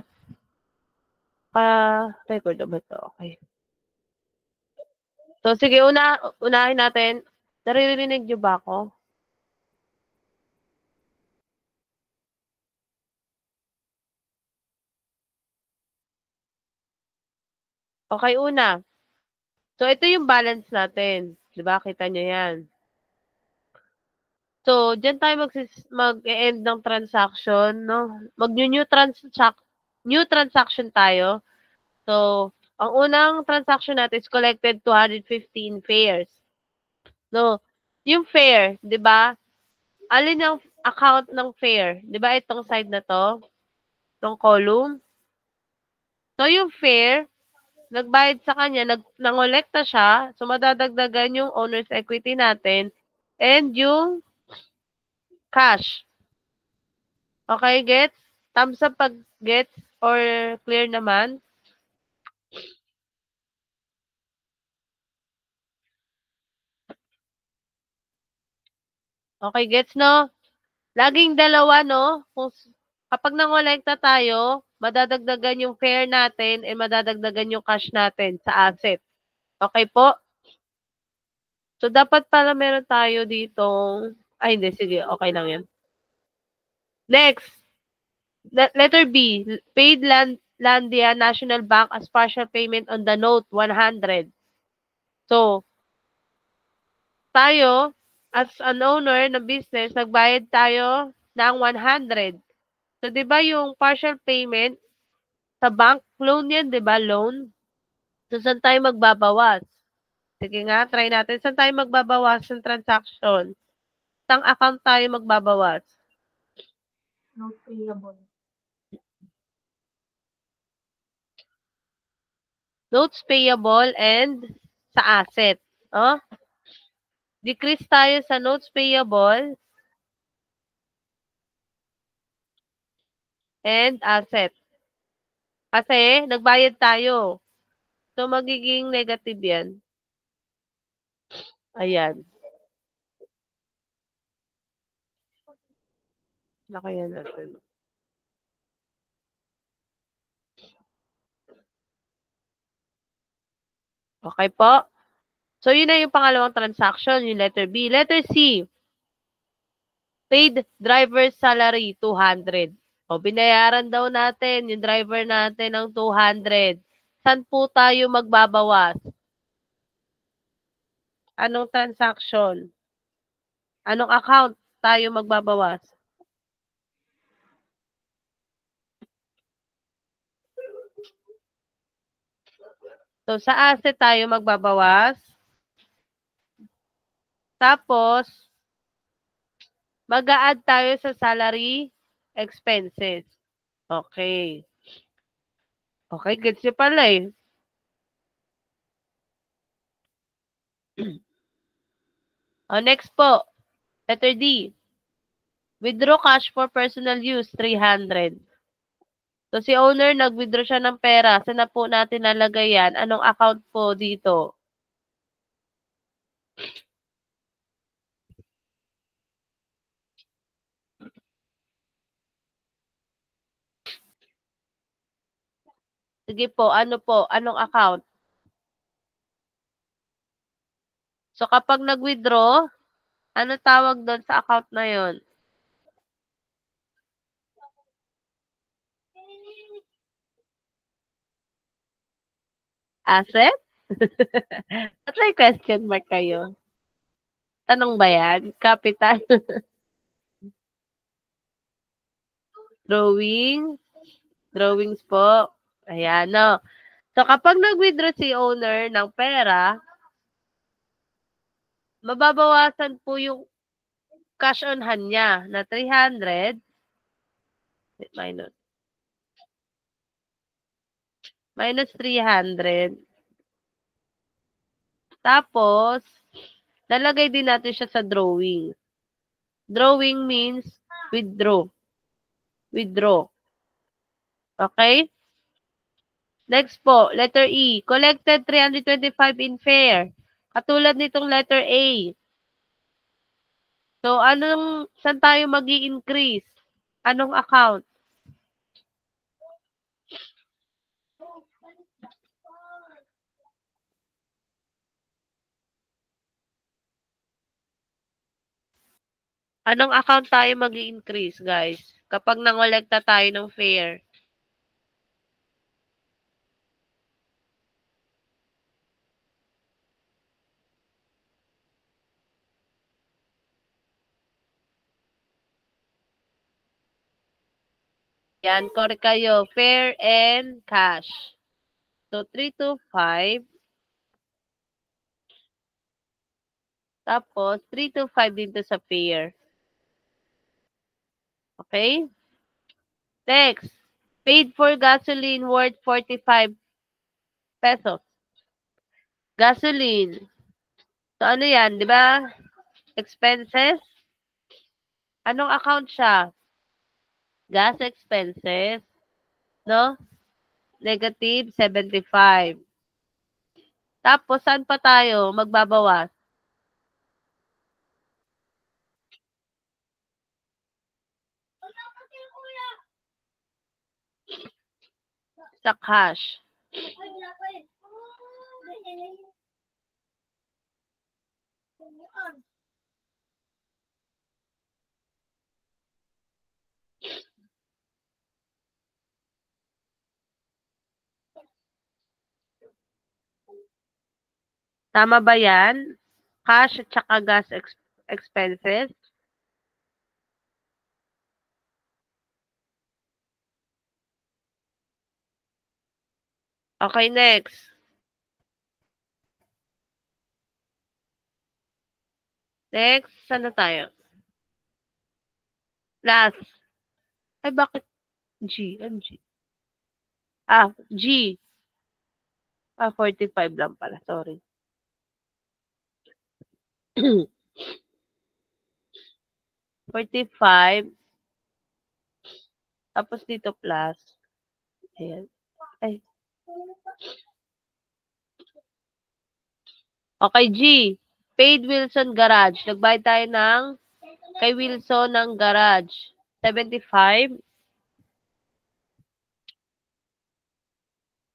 Record na ba ito? Okay. So, sige, unahin natin. Naririnig niyo ba ako? Okay, una. So, ito yung balance natin. Diba? Kita niyo yan. So, dyan tayo mag-e-end ng transaction, no? New transaction tayo. So, ang unang transaction natin is collected 215 fares. No, yung fare, 'di ba? Alin ang account ng fare? 'Di ba itong side na 'to? Itong column. So, yung fare, nagbayad sa kanya, nangolekta siya, so madadagdagan yung owner's equity natin and yung cash. Okay, gets? Thumbs up pag gets or clear naman. Okay, gets, no? Laging dalawa, no? Kapag nangolekta tayo, madadagdagan yung fare natin and madadagdagan yung cash natin sa asset. Okay po? So, dapat pala meron tayo ditong... Ay, hindi. Sige, okay lang yan. Next. Letter B. Paid Landia National Bank as partial payment on the note, 100. So, tayo, as an owner ng business, nagbayad tayo ng 100. So, di ba yung partial payment sa bank loan yan, di ba? Loan. So, saan tayo magbabawas? Sige nga, try natin. Saan tayo magbabawas ng transaction? Saan account tayo magbabawas? Note payable. Notes payable and sa asset. Oh? Decrease tayo sa notes payable and asset. Kasi nagbayad tayo. So, magiging negative yan. Ayan. Lakayan natin. Okay po? So, yun na yung pangalawang transaction, yung letter B. Letter C. Paid driver salary, 200. O, binayaran daw natin yung driver natin ng 200. Saan po tayo magbabawas? Anong transaction? Anong account tayo magbabawas? So, sa asset tayo magbabawas. Tapos, mag-a-add tayo sa salary expenses. Okay. Okay, gets nyo pala eh. Next po, letter D. Withdraw cash for personal use, 300. So, si owner, nag-withdraw siya ng pera. Saan na po natin nalagay yan? Anong account po dito? Sige po, ano po? Anong account? So, kapag nag-withdraw, ano tawag doon sa account na yon? Asset? At may question mark kayo? Tanong ba yan? Capital? Drawing? Drawings po. Ayan, no. So, kapag nag-withdraw si owner ng pera, mababawasan po yung cash on hand niya na 300 minus 300. Tapos, lalagay din natin siya sa drawing. Drawing means withdraw. Withdraw. Okay? Next po, letter E. Collected 325 in fare. Katulad nitong letter A. So, saan tayo mag-i-increase? Anong account? Anong account tayo mag-i-increase, guys? Kapag nangolekta tayo ng fare. Yan, correct kayo. Fare and cash. So, 325. Tapos, 325 dito sa fare. Okay? Next. Paid for gasoline worth 45 pesos. Gasoline. So, ano yan? Di ba? Expenses. Anong account siya? Gas expenses. No? Negative 75. Tapos, saan pa tayo magbabawas? Sa cash. Tama ba yan? Cash at saka gas expenses. Okay, next. Next, saan na tayo? Last. Ay, bakit G? Ano G? G. 45 lang pala. Sorry. 45. Tapos dito plus. Ayan. Ay. Okay, G. Paid Wilson Garage. Nagbayad tayo ng kay Wilson ng garage. 75.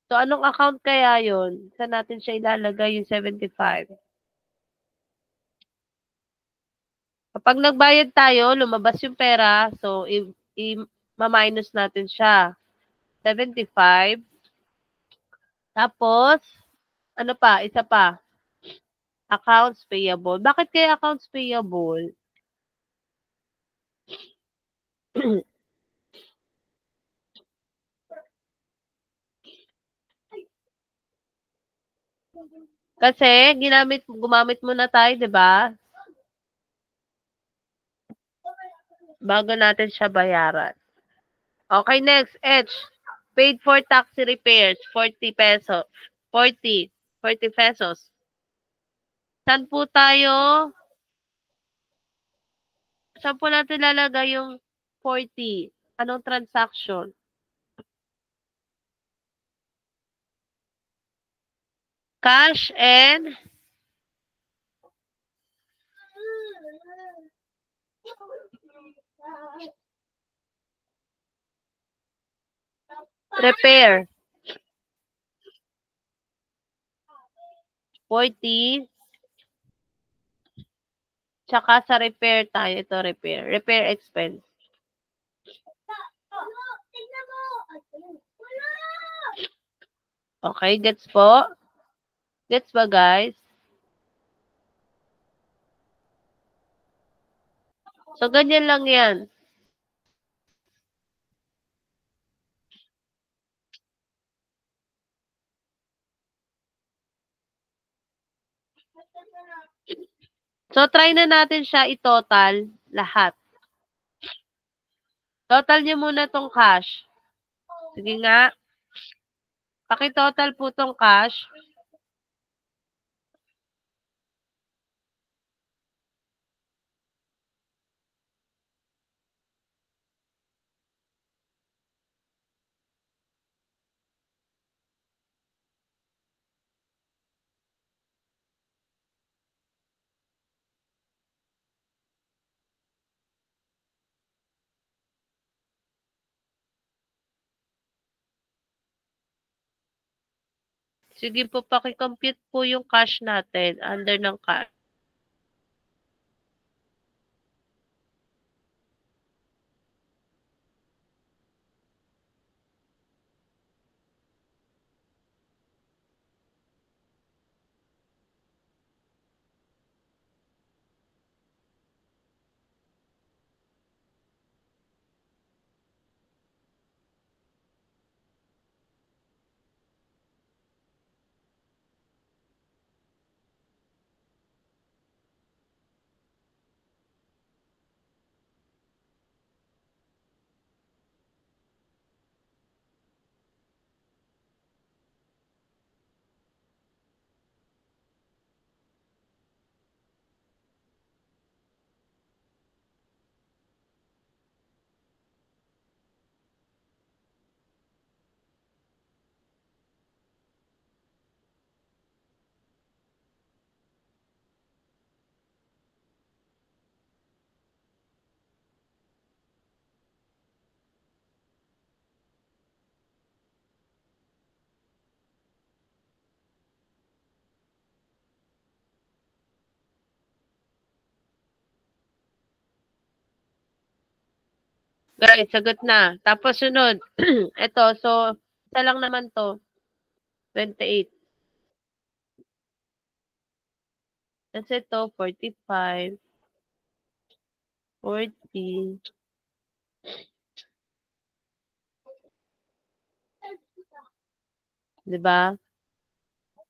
So, anong account kaya yon? Saan natin siya ilalagay yung 75? Kapag nagbayad tayo, lumabas yung pera. So, ma-minus natin siya. 75. Tapos, ano pa? Isa pa. Accounts payable. Bakit kaya accounts payable? Kasi, gumamit muna tayo, di ba? Bago natin siya bayaran. Okay, next. H. Paid for taxi repairs. 40 pesos. 40. 40 pesos. Saan po tayo? Saan po natin lalagay yung 40? Anong transaction? Cash and repair. 40. Tsaka sa repair tayo. Ito, repair. Repair expense. Okay, gets po? Gets ba, guys? So, ganyan lang yan. So, try na natin siya i-total lahat. Total niyo muna tong cash. Sige nga. Paki-total po tong cash. Sige po, paki-compute po yung cash natin, under ng cash. Guys, sagot na. Tapos sunod, eto, so, isa lang naman to, 28. Tapos ito, 45, 40, di ba?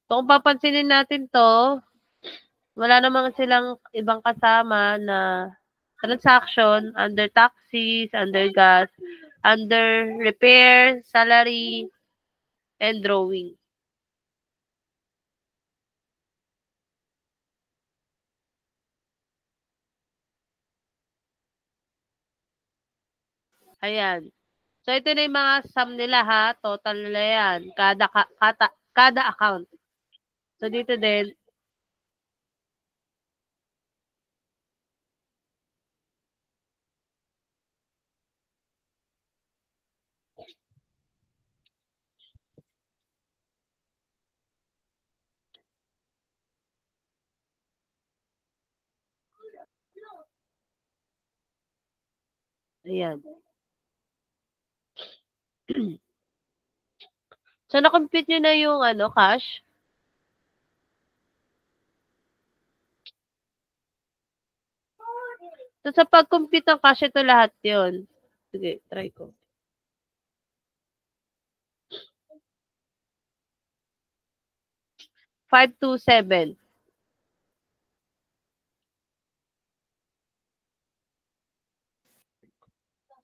So, kung papansinin natin to, wala namang silang ibang kasama na transaction under taxis, under gas, under repair, salary, and drawing. Ayan. So, ito na yung mga sum nila ha. Total nila yan. Kada account. So, dito din. Ayan. So, na-compute nyo na yung cash. So, sa pag-compute ng cash, ito lahat yon. Sige, try ko. $527.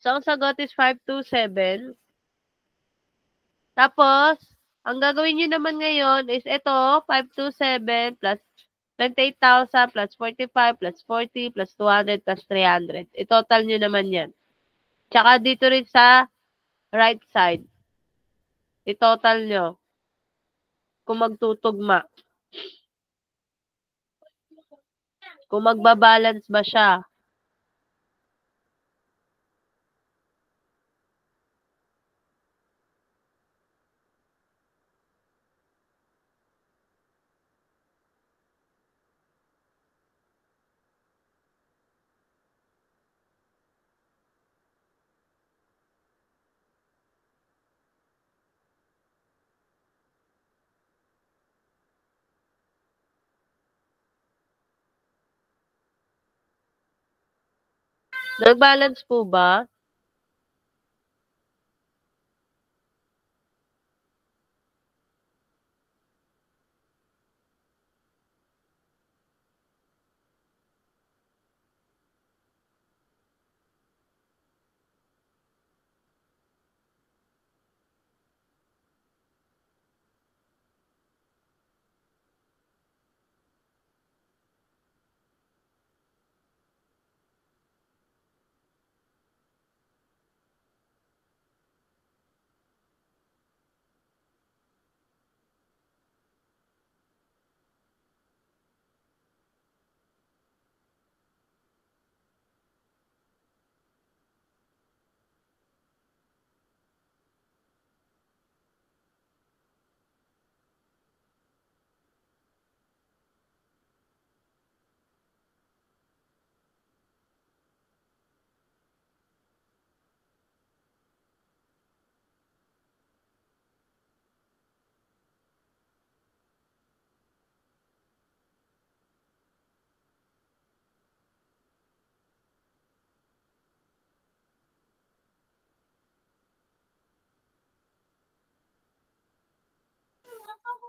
So, ang sagot is 527. Tapos, ang gagawin nyo naman ngayon is ito, 527 plus 28,000 plus 45 plus 40 plus 200 plus 300. I-total nyo naman yan. Tsaka dito rin sa right side. I-total nyo kung magtutugma. Kung magbabalance ba siya. Nag-balance po ba?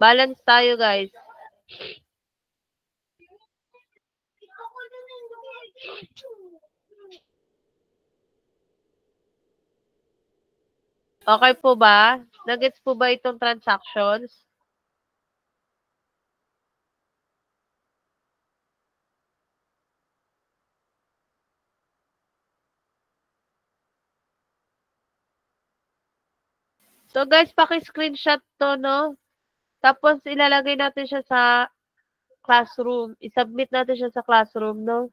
Balance tayo, guys. Okay po ba? Nagets po ba itong transactions? So guys, paki-screenshot to, no? Tapos ilalagay natin siya sa classroom. I-submit natin siya sa classroom, no?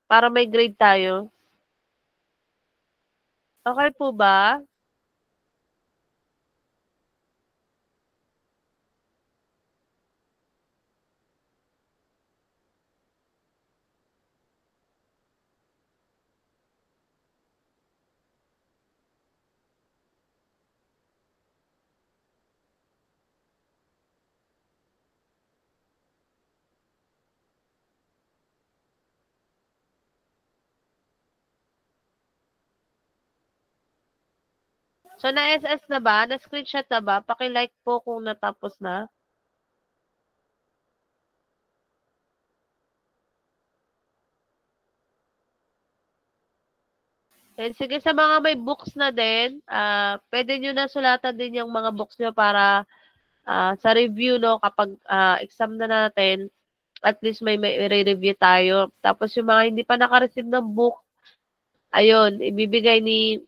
Para may grade tayo. Okay po ba? So, na-SS na ba? Na-screenshot na ba? Paki-like po kung natapos na. And sige, sa mga may books na din, pwede nyo na sulatan din yung mga books nyo para sa review, no, kapag exam na natin, at least may review tayo. Tapos yung mga hindi pa naka-receive ng book, ayun, ibibigay ni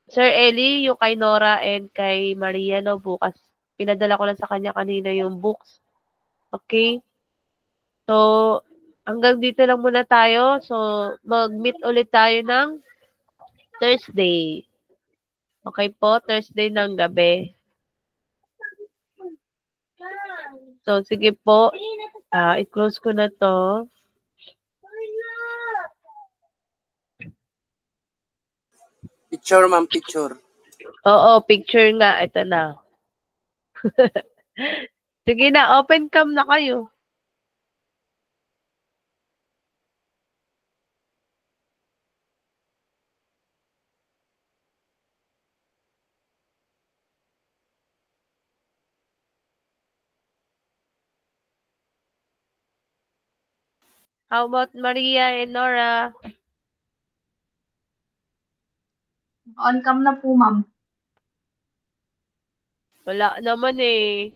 Sir Eli, yung kay Nora and kay Maria, no, bukas. Pinadala ko lang sa kanya kanina yung books. Okay? So, hanggang dito lang muna tayo. So, mag-meet ulit tayo ng Thursday. Okay po? Thursday ng gabi. So, sige po. I-close ko na to. Picture, ma'am, picture. Oo, picture nga. Ito na. Sige na, open cam na kayo. How about Maria and Nora? On cam na po, ma'am. Wala naman eh.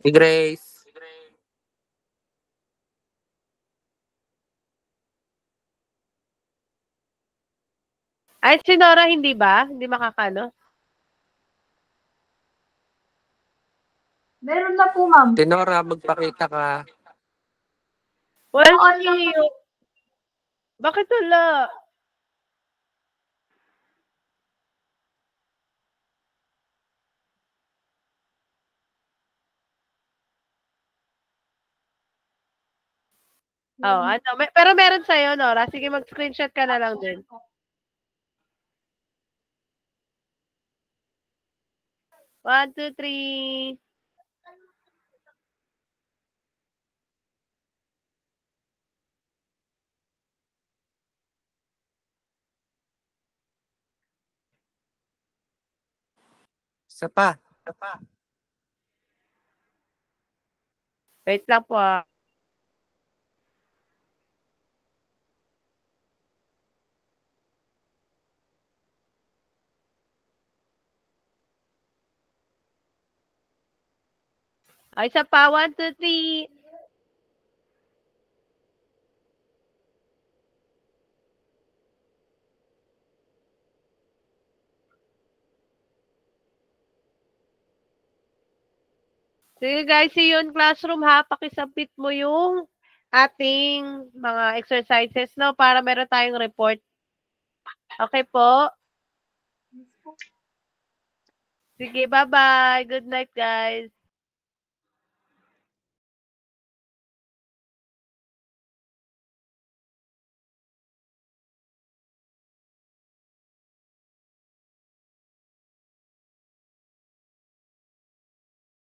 Hey, Grace. Ay, si Nora hindi ba? Hindi makakano? Meron na po, ma'am. Tenora, magpakita ka. Well, On lang po. bakit wala? Oh, ano? Pero meron sa'yo, Nora. Sige, mag-screenshot ka na lang din. One, two, three. Isa pa. Wait lang po ah. Ay, isa pa. One, two, three. Sige guys, see you in classroom ha. Pakisubmit mo yung ating mga exercises, no? Para meron tayong report. Okay po? Sige, bye-bye. Good night, guys.